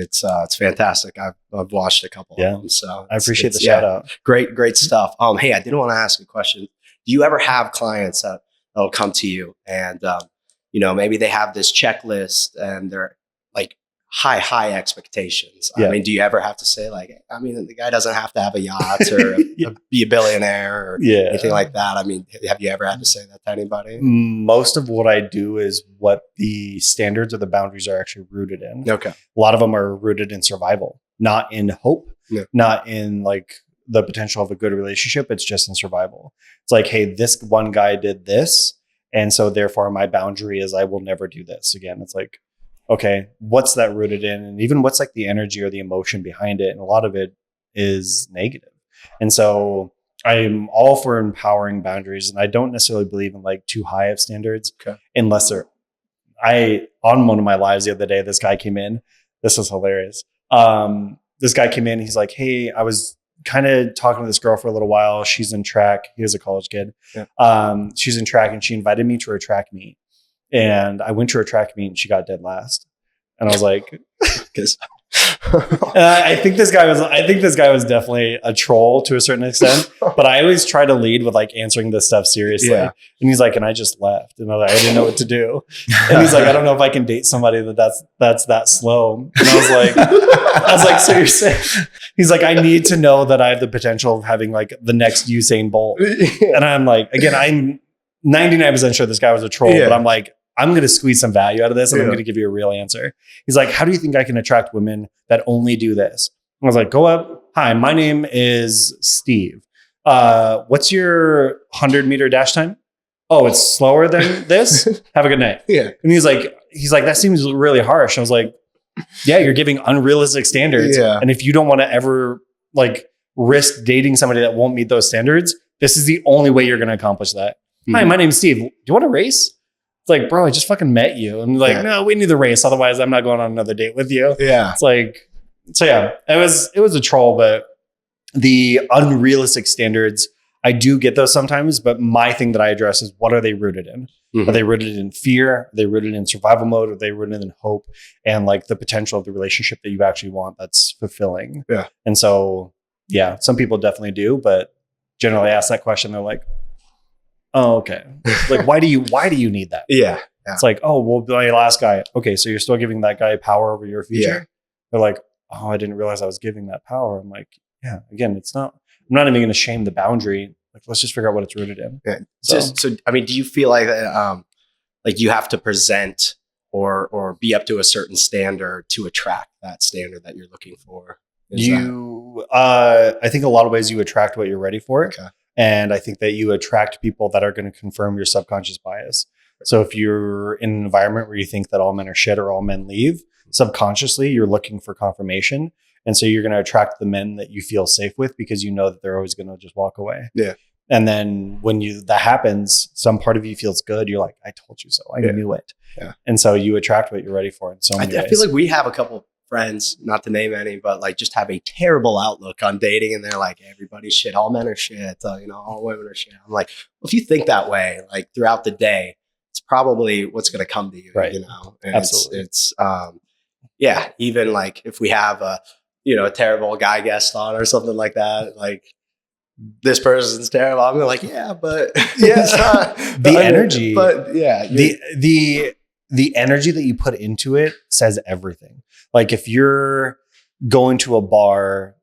fantastic. I've watched a couple of them, so I appreciate the shout out. Great stuff. Hey, I did want to ask a question. Do you ever have clients that'll come to you and maybe they have this checklist and they're like high expectations? I mean, do you ever have to say like, I mean, the guy doesn't have to have a yacht or be a billionaire or anything like that? I mean, have you ever had to say that to anybody? Most of what I do is what the standards or the boundaries are actually rooted in. Okay. A lot of them are rooted in survival, not in hope, not in like the potential of a good relationship. It's just in survival. It's like, hey, this one guy did this. And so therefore my boundary is I will never do this again. It's like, okay, what's that rooted in? And even what's like the energy or the emotion behind it? And a lot of it is negative. And so I'm all for empowering boundaries. And I don't necessarily believe in like too high of standards unless they're, on one of my lives the other day, this guy came in. This was hilarious. This guy came in. He's like, hey, I was kind of talking to this girl for a little while. She's in track. He was a college kid. She's in track and she invited me to her track meet. And I went to her track meet and she got dead last. And I was like, I think this guy was definitely a troll to a certain extent, but I always try to lead with like answering this stuff seriously. Yeah. And he's like, and I just left, and I was like, I didn't know what to do. And he's like, I don't know if I can date somebody that's that slow. And I was like, so you're saying? He's like, I need to know that I have the potential of having like the next Usain Bolt. And I'm like, again, I'm 99% sure this guy was a troll, but I'm like, I'm going to squeeze some value out of this and I'm going to give you a real answer. He's like, how do you think I can attract women that only do this? I was like, go up. Hi, my name is Steve. What's your 100-meter dash time? Oh, it's slower than this? Have a good night. Yeah. And he's like, that seems really harsh. I was like, yeah, you're giving unrealistic standards. Yeah. And if you don't want to ever like risk dating somebody that won't meet those standards, this is the only way you're going to accomplish that. Hi, my name's Steve. Do you want to race? It's like, bro, I just fucking met you. And like, no, we need the race. Otherwise, I'm not going on another date with you. Yeah. It's like, so yeah, it was a troll, but the unrealistic standards, I do get those sometimes. But my thing that I address is, what are they rooted in? Are they rooted in fear? Are they rooted in survival mode? Are they rooted in hope and like the potential of the relationship that you actually want that's fulfilling? Yeah. And so, yeah, some people definitely do, but generally ask that question, they're like, oh, okay. Like, why do you need that? Yeah. It's like, oh, well, my last guy. Okay. So you're still giving that guy power over your future. Yeah. They're like, oh, I didn't realize I was giving that power. I'm like, yeah, again, I'm not even going to shame the boundary. Like, let's just figure out what it's rooted in. Yeah. So, I mean, do you feel like, like you have to present or be up to a certain standard to attract that standard that you're looking for? I think a lot of ways you attract what you're ready for. Okay. And I think that you attract people that are going to confirm your subconscious bias. So if you're in an environment where you think that all men are shit or all men leave, subconsciously you're looking for confirmation. And so you're going to attract the men that you feel safe with because you know that they're always going to just walk away. Yeah. And then when that happens, some part of you feels good. You're like, I told you so. I knew it. Yeah. And so you attract what you're ready for in so many ways. I feel like we have a couple friends, not to name any, but like just have a terrible outlook on dating. And they're like, everybody's shit. All men are shit. All women are shit. I'm like, well, if you think that way, like throughout the day, it's probably what's going to come to you, right? And absolutely. It's yeah. Even like if we have a terrible guy guest on or something like that, like this person's terrible. I'm like, yeah, but the energy, but yeah, the energy that you put into it says everything. Like if you're going to a bar,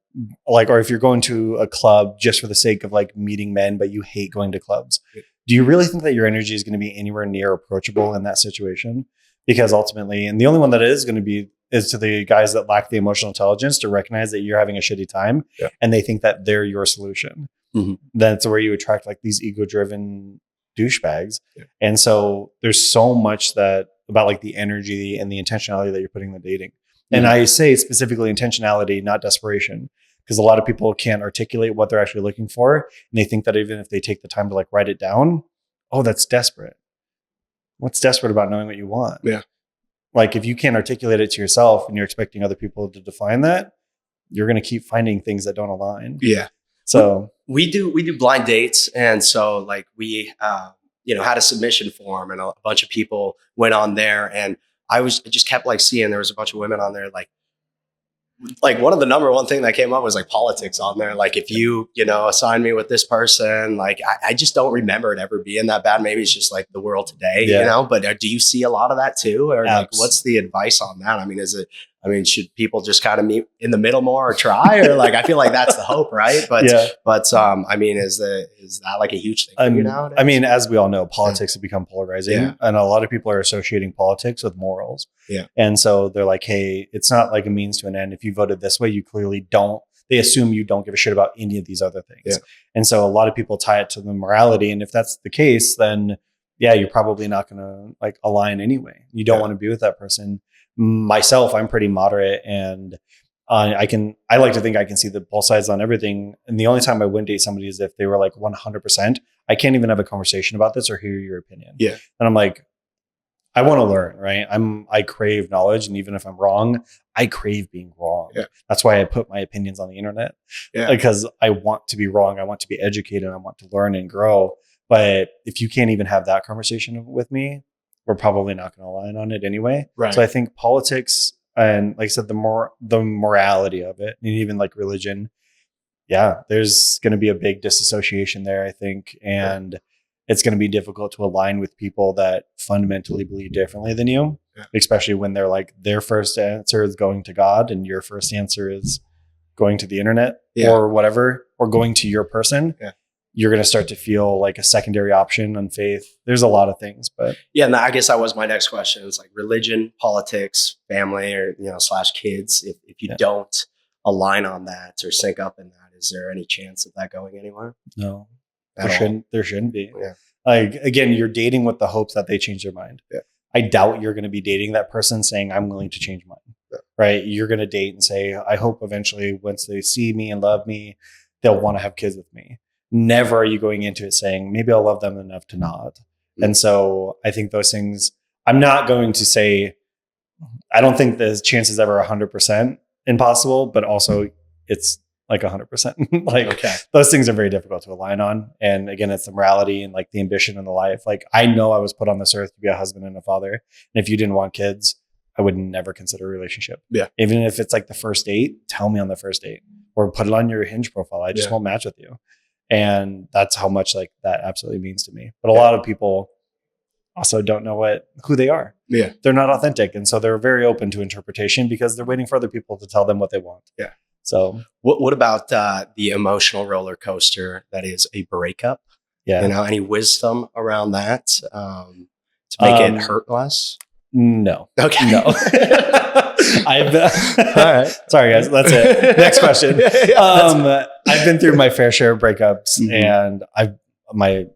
like, or if you're going to a club just for the sake of like meeting men, but you hate going to clubs, do you really think that your energy is going to be anywhere near approachable in that situation? Because ultimately, and the only one that it is going to be is to the guys that lack the emotional intelligence to recognize that you're having a shitty time and they think that they're your solution. That's where you attract like these ego-driven douchebags. And so there's so much that about like the energy and the intentionality that you're putting in the dating. And I say specifically intentionality, not desperation, because a lot of people can't articulate what they're actually looking for. And they think that even if they take the time to like write it down, oh, that's desperate. What's desperate about knowing what you want? Yeah. Like if you can't articulate it to yourself and you're expecting other people to define that, you're going to keep finding things that don't align. Yeah. So we do blind dates. And so like we, had a submission form and a bunch of people went on there, and I just kept like seeing there was a bunch of women on there. Like one of the number one thing that came up was like politics on there. Like if you assign me with this person, like I just don't remember it ever being that bad. Maybe it's just like the world today, but do you see a lot of that too? Or like, what's the advice on that? I mean, should people just kind of meet in the middle more or try? Or like, I feel like that's the hope, right? But I mean, is that like a huge thing for you nowadays? I mean, as we all know, politics have become polarizing, and a lot of people are associating politics with morals. Yeah. And so they're like, hey, it's not like a means to an end. If you voted this way, you clearly don't. They assume you don't give a shit about any of these other things. Yeah. And so a lot of people tie it to the morality. And if that's the case, then you're probably not going to like align anyway. You don't want to be with that person. Myself, I'm pretty moderate, and I like to think I can see the both sides on everything. And the only time I wouldn't date somebody is if they were like 100%. I can't even have a conversation about this or hear your opinion. Yeah. And I'm like, I want to learn, right? I crave knowledge, and even if I'm wrong, I crave being wrong. Yeah. That's why I put my opinions on the internet. Yeah. Because I want to be wrong. I want to be educated. I want to learn and grow. But if you can't even have that conversation with me, we're probably not going to align on it anyway. Right. So I think politics, And like I said, the morality of it, and even like religion, yeah, there's going to be a big disassociation there, I think. And it's going to be difficult to align with people that fundamentally believe differently than you, especially when they're like, their first answer is going to God and your first answer is going to the internet or whatever, or going to your person. You're going to start to feel like a secondary option on faith. There's a lot of things, but and I guess that was my next question. It's like religion, politics, family, or slash kids. If you don't align on that or sync up in that, is there any chance of that going anywhere? No, there shouldn't be. Yeah. Like, again, you're dating with the hopes that they change their mind. Yeah. I doubt you're going to be dating that person saying, I'm willing to change mine. Yeah. Right. You're going to date and say, I hope eventually once they see me and love me, they'll want to have kids with me. Never are you going into it saying, maybe I'll love them enough to not. Mm-hmm. And so I think those things, I'm not going to say, I don't think the chance is ever 100% impossible, but also it's like 100%. Like those things are very difficult to align on. And again, it's the morality and like the ambition in the life. Like, I know I was put on this earth to be a husband and a father. And if you didn't want kids, I would never consider a relationship. Yeah. Even if it's like the first date, tell me on the first date or put it on your Hinge profile. I just won't match with you. And that's how much like that absolutely means to me. But a lot of people also don't know who they are. Yeah. They're not authentic. And so they're very open to interpretation because they're waiting for other people to tell them what they want. Yeah. So what about the emotional roller coaster that is a breakup? Yeah. Any wisdom around that to make it hurt less? No. Okay. No. I've all right. Sorry, guys. That's it. Next question. I've been through my fair share of breakups, and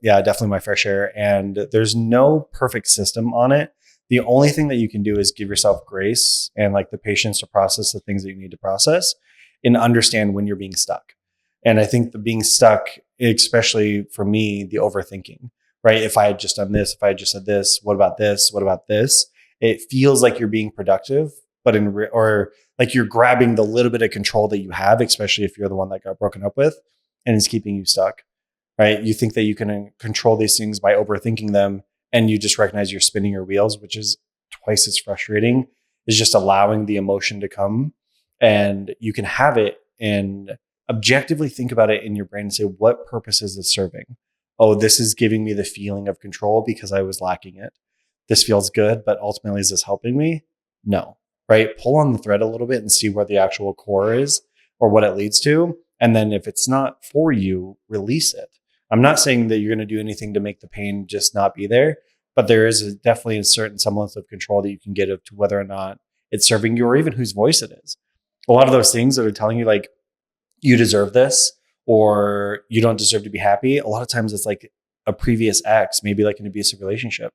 definitely my fair share. And there's no perfect system on it. The only thing that you can do is give yourself grace and like the patience to process the things that you need to process and understand when you're being stuck. And I think the being stuck, especially for me, the overthinking, right? If I had just done this, if I had just said this, what about this? What about this? It feels like you're being productive, but or like you're grabbing the little bit of control that you have, especially if you're the one that got broken up with, and it's keeping you stuck, right? You think that you can control these things by overthinking them, and you just recognize you're spinning your wheels, which is twice as frustrating, is just allowing the emotion to come, and you can have it and objectively think about it in your brain and say, what purpose is this serving? Oh, this is giving me the feeling of control because I was lacking it. This feels good, but ultimately, is this helping me? No, right? Pull on the thread a little bit and see where the actual core is or what it leads to. And then if it's not for you, release it. I'm not saying that you're going to do anything to make the pain just not be there, but there is definitely a certain semblance of control that you can get to whether or not it's serving you or even whose voice it is. A lot of those things that are telling you like, you deserve this or you don't deserve to be happy. A lot of times it's like a previous ex, maybe like an abusive relationship.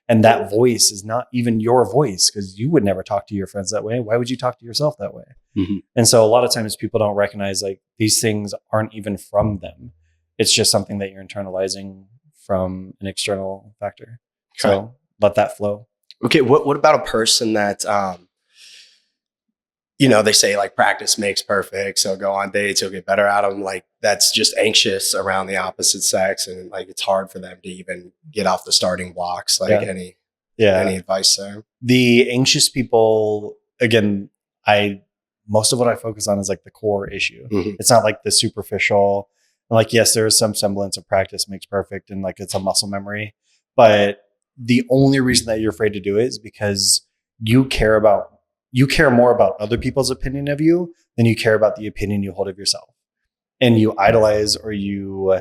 And that voice is not even your voice because you would never talk to your friends that way. Why would you talk to yourself that way? Mm-hmm. And so a lot of times people don't recognize like these things aren't even from them. It's just something that you're internalizing from an external factor. Okay. So let that flow. Okay. What about a person that, they say like practice makes perfect. So go on dates, you'll get better at them. Like that's just anxious around the opposite sex. And like, it's hard for them to even get off the starting blocks. Like any advice there? The anxious people, again, most of what I focus on is like the core issue. Mm-hmm. It's not like the superficial, like, yes, there is some semblance of practice makes perfect. And like, it's a muscle memory, but the only reason that you're afraid to do it is because you care more about other people's opinion of you than you care about the opinion you hold of yourself. And you idolize or you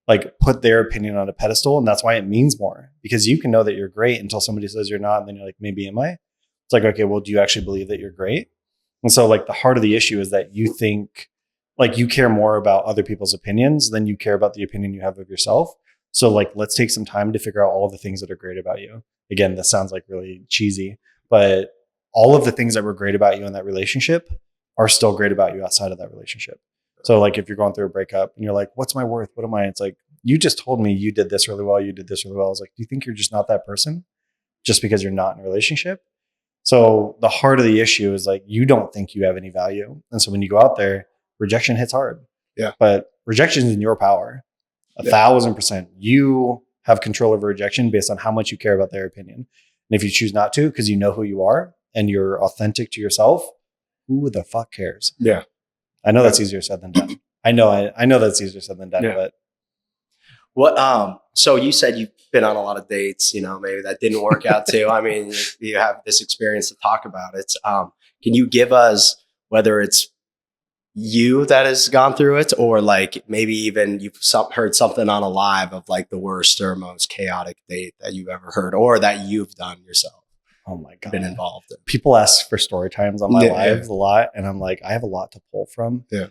like put their opinion on a pedestal. And that's why it means more because you can know that you're great until somebody says you're not. And then you're like, maybe am I? It's like, okay, well, do you actually believe that you're great? And so like the heart of the issue is that you think like you care more about other people's opinions than you care about the opinion you have of yourself. So like, let's take some time to figure out all of the things that are great about you. Again, this sounds like really cheesy, but all of the things that were great about you in that relationship are still great about you outside of that relationship. So like if you're going through a breakup and you're like, what's my worth? What am I? It's like, you just told me you did this really well. You did this really well. I was like, do you think you're just not that person just because you're not in a relationship? So the heart of the issue is like, you don't think you have any value. And so when you go out there, rejection hits hard. Yeah. But rejection is in your power. 1,000%. You have control over rejection based on how much you care about their opinion. And if you choose not to, because you know who you are, and you're authentic to yourself, who the fuck cares? Yeah. I know that's easier said than done. I know that's easier said than done, Yeah. but What so you said you've been on a lot of dates, maybe that didn't work out too. I mean, you have this experience to talk about it. Can you give us, whether it's you that has gone through it, or like maybe even you've heard something on a live of like the worst or most chaotic date that you've ever heard, or that you've done yourself, oh my God, been involved in? people ask for story times on my Yeah, lives a lot, and I'm like, I have a lot to pull from. Yeah.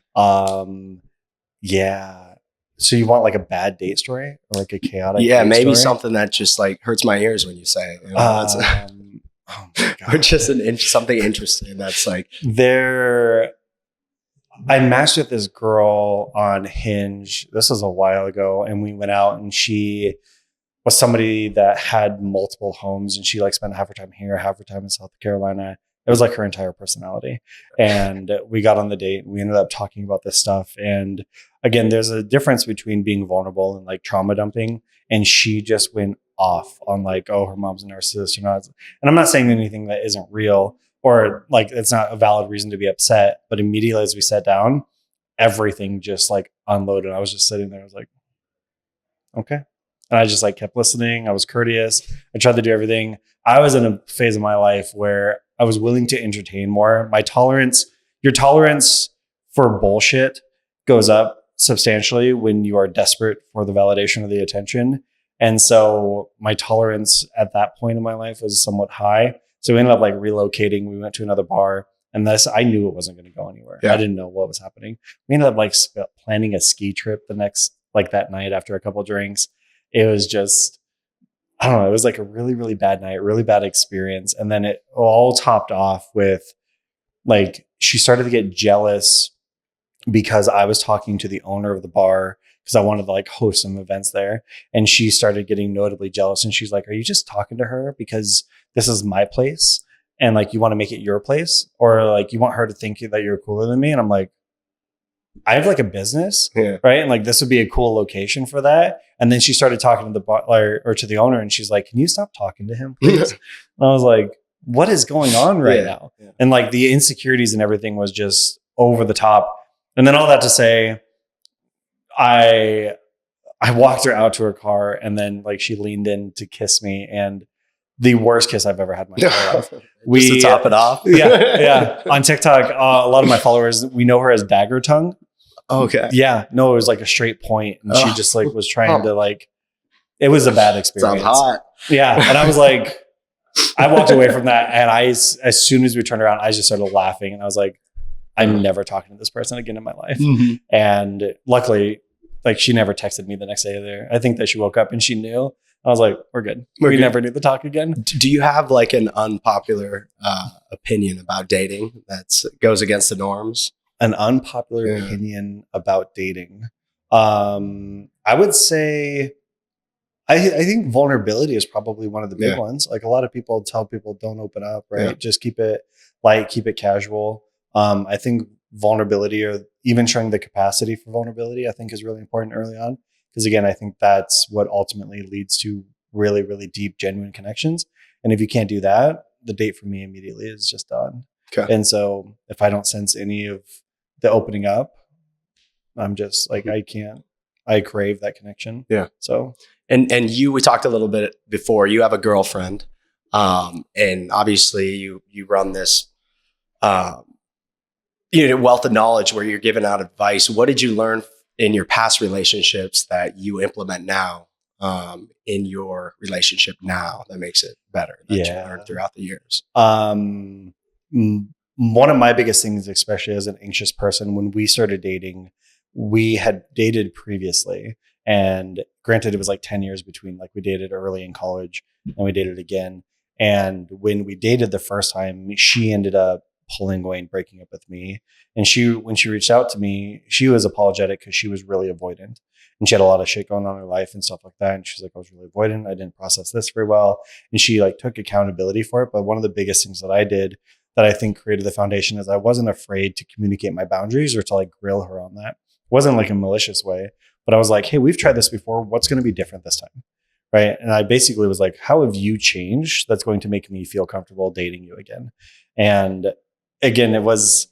Yeah. So you want like a bad date story or like a chaotic? Yeah, date maybe story? something that just like hurts my ears when you say it. Oh my God. Or just something interesting that's like, I matched with this girl on Hinge. This was a while ago, and we went out, and she was somebody that had multiple homes, and she like spent half her time here, half her time in South Carolina. It was like her entire personality. And we got on the date, and we ended up talking about this stuff. And again, there's a difference between being vulnerable and like trauma dumping. And she just went off on like, oh, her mom's a narcissist or not. And I'm not saying anything that isn't real, or like it's not a valid reason to be upset. But immediately as we sat down, everything just like unloaded. I was just sitting there. I was like, okay. And I just like kept listening. I was courteous. I tried to do everything. I was in a phase of my life where I was willing to entertain more. Your tolerance for bullshit goes up substantially when you are desperate for the validation or the attention. And so my tolerance at that point in my life was somewhat high. So we ended up like relocating. We went to another bar, and I knew it wasn't going to go anywhere. Yeah. I didn't know what was happening. We ended up like planning a ski trip that night after a couple of drinks. It was just, I don't know. It was like a really, really bad night, really bad experience. And then it all topped off with like, she started to get jealous because I was talking to the owner of the bar because I wanted to like host some events there. And she started getting notably jealous. And she's like, are you just talking to her because this is my place? And like, you want to make it your place? Or like, you want her to think that you're cooler than me? And I'm like, I have like a business, Yeah. right? And like, this would be a cool location for that. And then she started talking to the bar or to the owner, and she's like, can you stop talking to him, please? And I was like, what is going on right now? Yeah. And like the insecurities and everything was just over the top. And then all that to say, I walked her out to her car, and then like she leaned in to kiss me, and the worst kiss I've ever had in my entire life. Just to top it off. Yeah. On TikTok, a lot of my followers, we know her as Dagger Tongue. Okay. Yeah. No, it was like a straight point, and she just like was trying to like. It was a bad experience. Sounds hot. Yeah, and I was like, I walked away from that, and as soon as we turned around, I just started laughing, and I was like, I'm never talking to this person again in my life. Mm-hmm. And luckily, like she never texted me the next day either. I think that she woke up and she knew. I was like, we're good. We never need to talk again. Do you have like an unpopular opinion about dating that goes against the norms? An unpopular opinion about dating. I would say, I think vulnerability is probably one of the big ones. Like a lot of people tell people don't open up, right? Yeah. Just keep it light, keep it casual. I think vulnerability, or even showing the capacity for vulnerability, I think is really important early on. Because again, I think that's what ultimately leads to really, really deep, genuine connections. And if you can't do that, the date for me immediately is just done. Okay. And so if I don't sense any of the opening up, I'm just like, I crave that connection. Yeah. So, and we talked a little bit before, you have a girlfriend. And obviously you run this, wealth of knowledge where you're giving out advice. What did you learn in your past relationships that you implement now in your relationship now that makes it better, that you learned throughout the years? One of my biggest things, especially as an anxious person, when we started dating, we had dated previously, and granted it was like 10 years between, like we dated early in college and we dated again. And when we dated the first time, she ended up pulling away and breaking up with me. And when she reached out to me, she was apologetic because she was really avoidant, and she had a lot of shit going on in her life and stuff like that. And she's like, I was really avoidant. I didn't process this very well. And she like took accountability for it. But one of the biggest things that I did that I think created the foundation is I wasn't afraid to communicate my boundaries or to like grill her on that. It wasn't like a malicious way, but I was like, hey, we've tried this before. What's going to be different this time? Right. And I basically was like, how have you changed that's going to make me feel comfortable dating you again? And again, it was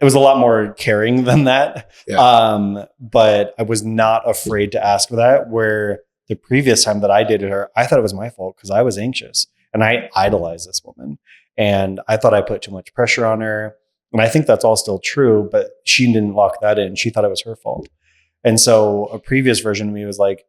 a lot more caring than that. Yeah. But I was not afraid to ask for that, where the previous time that I dated her, I thought it was my fault because I was anxious and I idolized this woman. And I thought I put too much pressure on her. And I think that's all still true, but she didn't lock that in. She thought it was her fault. And so a previous version of me was like,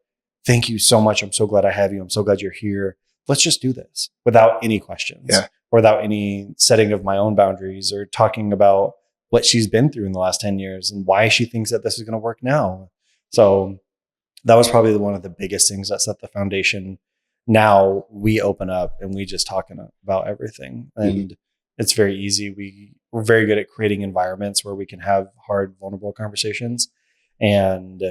thank you so much. I'm so glad I have you. I'm so glad you're here. Let's just do this without any questions, without any setting of my own boundaries or talking about what she's been through in the last 10 years and why she thinks that this is going to work now. So that was probably one of the biggest things that set the foundation. Now we open up and we just talk about everything. And it's very easy. We're very good at creating environments where we can have hard, vulnerable conversations. And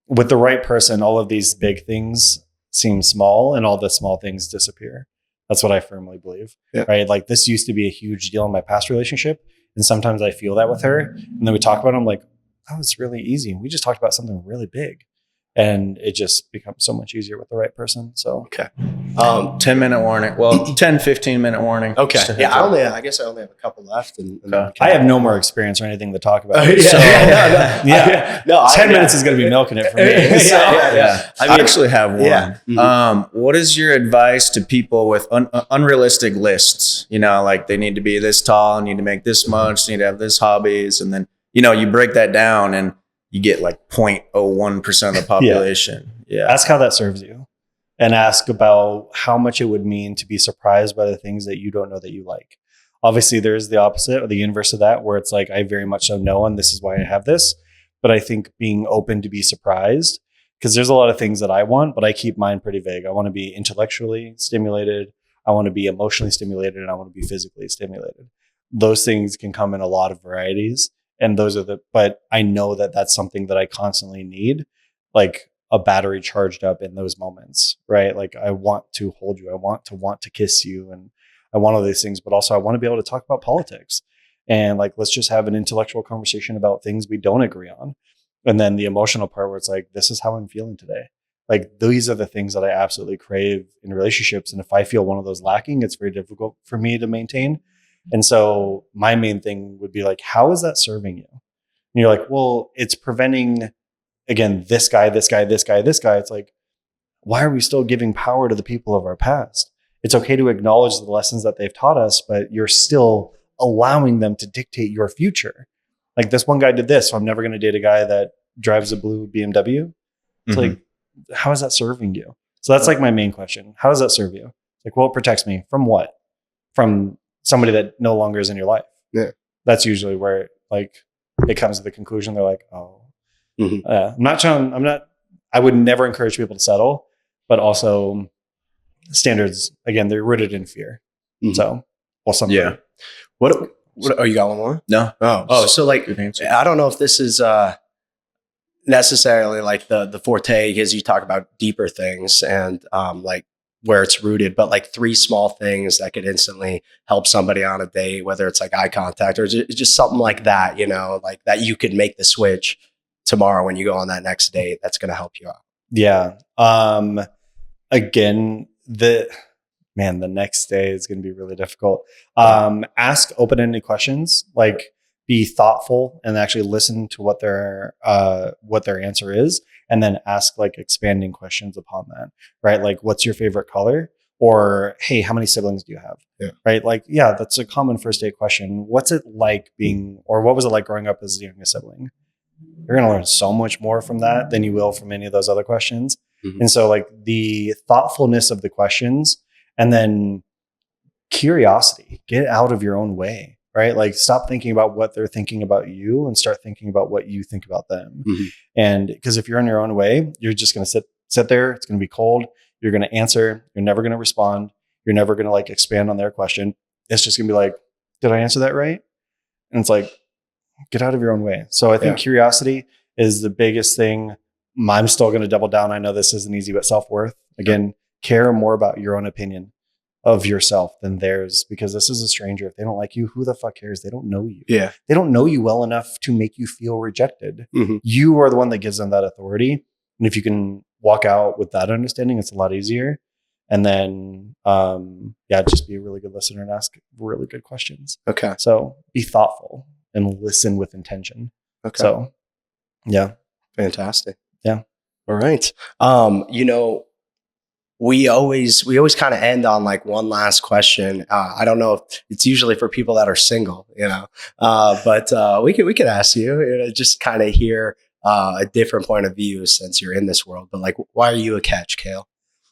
with the right person, all of these big things seem small and all the small things disappear. That's what I firmly believe. Right? Like this used to be a huge deal in my past relationship. And sometimes I feel that with her. And then we talk about it. I'm like, that was really easy. We just talked about something really big. And it just becomes so much easier with the right person. So, okay. 10-minute warning. Well, 10, 15-minute warning. Okay. Yeah. I guess I only have a couple left. And I have no more experience or anything to talk about. No, 10 minutes is going to be milking it for me. I actually have one. What is your advice to people with unrealistic lists? You know, like they need to be this tall, need to make this much, need to have this hobbies. And then, you know, you break that down and you get like 0.01% of the population. Ask how that serves you and ask about how much it would mean to be surprised by the things that you don't know that you like. Obviously, there's the opposite or the inverse of that, where it's like, I very much so know, and this is why I have this. But I think being open to be surprised, because there's a lot of things that I want, but I keep mine pretty vague. I want to be intellectually stimulated. I want to be emotionally stimulated, and I want to be physically stimulated. Those things can come in a lot of varieties. And but I know that that's something that I constantly need, like a battery charged up in those moments, right? Like I want to hold you. I want to kiss you. And I want all these things, but also I want to be able to talk about politics and like, let's just have an intellectual conversation about things we don't agree on. And then the emotional part where it's like, this is how I'm feeling today. Like these are the things that I absolutely crave in relationships. And if I feel one of those lacking, it's very difficult for me to maintain. And so my main thing would be like, how is that serving you? And you're like, well, it's preventing, again, this guy. It's like, why are we still giving power to the people of our past? It's okay to acknowledge the lessons that they've taught us, but you're still allowing them to dictate your future. Like this one guy did this, so I'm never going to date a guy that drives a blue BMW. It's like, how is that serving you? So that's like my main question. How does that serve you? Like, well, it protects me from what? From somebody that no longer is in your life. Yeah. That's usually where like it comes to the conclusion. They're like, oh, I would never encourage people to settle, but also standards, again, they're rooted in fear. So, well, something. Yeah. What are you got one more? No. So like, I don't know if this is necessarily like the forte, because you talk about deeper things and like where it's rooted, but like 3 small things that could instantly help somebody on a date, whether it's like eye contact or just something like that, you know, like that you could make the switch tomorrow when you go on that next date. That's going to help you out. Yeah. Again, the next day is going to be really difficult. Ask open-ended questions, like be thoughtful and actually listen to what their answer is. And then ask like expanding questions upon that, right? Like, what's your favorite color? Or, hey, how many siblings do you have? Yeah. Right? Like, yeah, that's a common first date question. What's it like or what was it like growing up as the youngest sibling? You're going to learn so much more from that than you will from any of those other questions. And so like the thoughtfulness of the questions and then curiosity, get out of your own way. Right? Like stop thinking about what they're thinking about you and start thinking about what you think about them. And because if you're in your own way, you're just going to sit there. It's going to be cold. You're going to answer. You're never going to respond. You're never going to like expand on their question. It's just going to be like, did I answer that right? And it's like, get out of your own way. So I think curiosity is the biggest thing. I'm still going to double down. I know this isn't easy, but self-worth. Again, care more about your own opinion of yourself than theirs, because this is a stranger. If they don't like you, who the fuck cares? They don't know you. Yeah. They don't know you well enough to make you feel rejected. You are the one that gives them that authority. And if you can walk out with that understanding, it's a lot easier. And then, just be a really good listener and ask really good questions. Okay. So be thoughtful and listen with intention. Okay. So, yeah. Fantastic. Yeah. All right. We always kind of end on like one last question. I don't know if it's usually for people that are single, but we could ask you, just kind of hear a different point of view since you're in this world. But like, why are you a catch, Kayle?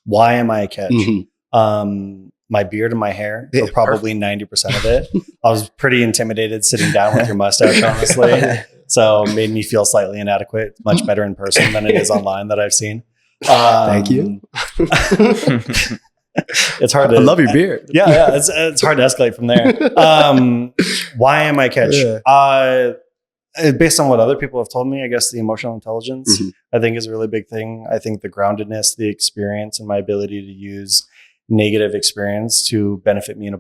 Why am I a catch? Mm-hmm. My beard and my hair are probably 90% of it. I was pretty intimidated sitting down with your mustache, honestly. So it made me feel slightly inadequate. It's much better in person than it is online that I've seen. Thank you. It's hard to. I love your beard. Yeah. It's hard to escalate from there. Why am I catch? Based on what other people have told me, I guess the emotional intelligence, I think, is a really big thing. I think the groundedness, the experience, and my ability to use negative experience to benefit me in a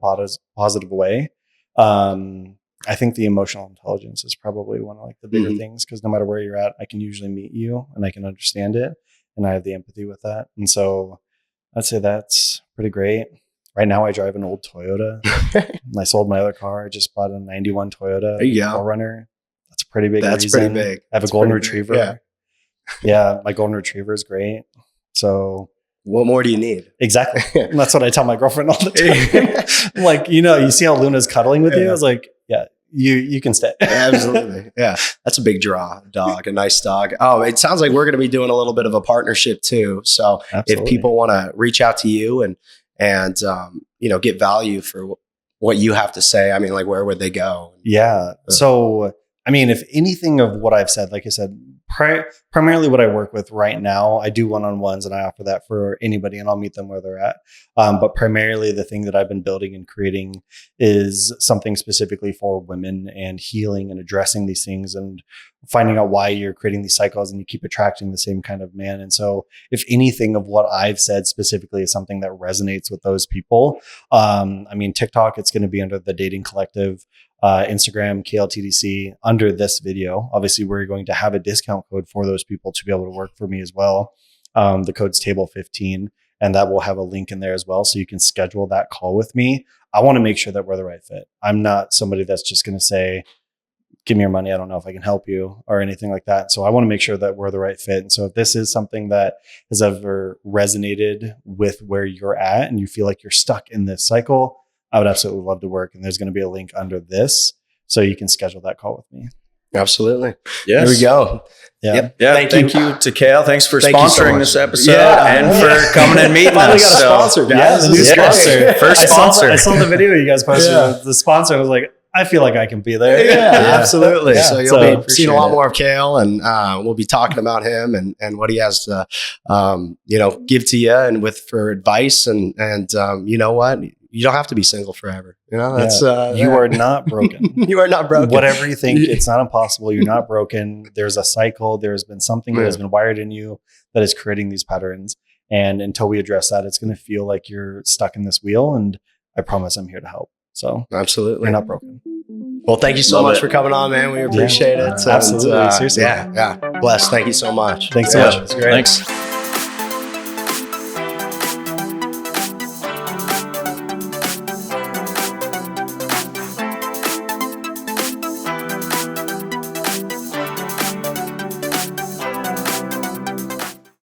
positive way. I think the emotional intelligence is probably one of like the bigger things, because no matter where you're at, I can usually meet you and I can understand it, and I have the empathy with that. And so I'd say that's pretty great. Right now I drive an old Toyota. I sold my other car. I just bought a 91 Toyota 4Runner. That's a pretty big reason. Pretty big. I have a golden retriever. Yeah, my golden retriever is great. So what more do you need? Exactly. And that's what I tell my girlfriend all the time. I'm like, you see how Luna's cuddling with you? I was like, yeah, you can stay. Absolutely. Yeah. That's a big draw, dog, a nice dog. Oh, it sounds like we're going to be doing a little bit of a partnership too. So if people want to reach out to you and get value for what you have to say, I mean, like, where would they go? Yeah. So, I mean, if anything of what I've said, like I said, primarily what I work with right now, I do one-on-ones and I offer that for anybody and I'll meet them where they're at. But primarily the thing that I've been building and creating is something specifically for women and healing and addressing these things and finding out why you're creating these cycles and you keep attracting the same kind of man. And so if anything of what I've said specifically is something that resonates with those people, TikTok, it's going to be under the Dating Collective. Instagram, KLTDC, under this video. Obviously, we're going to have a discount code for those people to be able to work for me as well. The code's table15, and that will have a link in there as well. So you can schedule that call with me. I want to make sure that we're the right fit. I'm not somebody that's just going to say, give me your money. I don't know if I can help you or anything like that. So I want to make sure that we're the right fit. And so if this is something that has ever resonated with where you're at and you feel like you're stuck in this cycle, I would absolutely love to work. And there's going to be a link under this so you can schedule that call with me. Absolutely. Yes. Here we go. Yeah. Yep. Yeah. Thank you to Kayle. Thanks for sponsoring this episode and for coming and meeting us. Got a sponsor, guys. Yeah, the new sponsor. First sponsor. I saw the video you guys posted with the sponsor. I was like, I feel like I can be there. Yeah, absolutely. So you'll be seeing a lot it. more of Kayle, and we'll be talking about him and what he has to, give to you and for advice. And you know what? You don't have to be single forever. That's you are not broken. You are not broken. Whatever you think, it's not impossible. You're not broken. There's a cycle. There's been something that has been wired in you that is creating these patterns. And until we address that, it's going to feel like you're stuck in this wheel. And I promise I'm here to help. So absolutely, you're not broken. Well, thank you so much for coming on, man. We appreciate it. Absolutely. Seriously. Yeah. Bless. Thank you so much. Thanks so much. It's great. Thanks.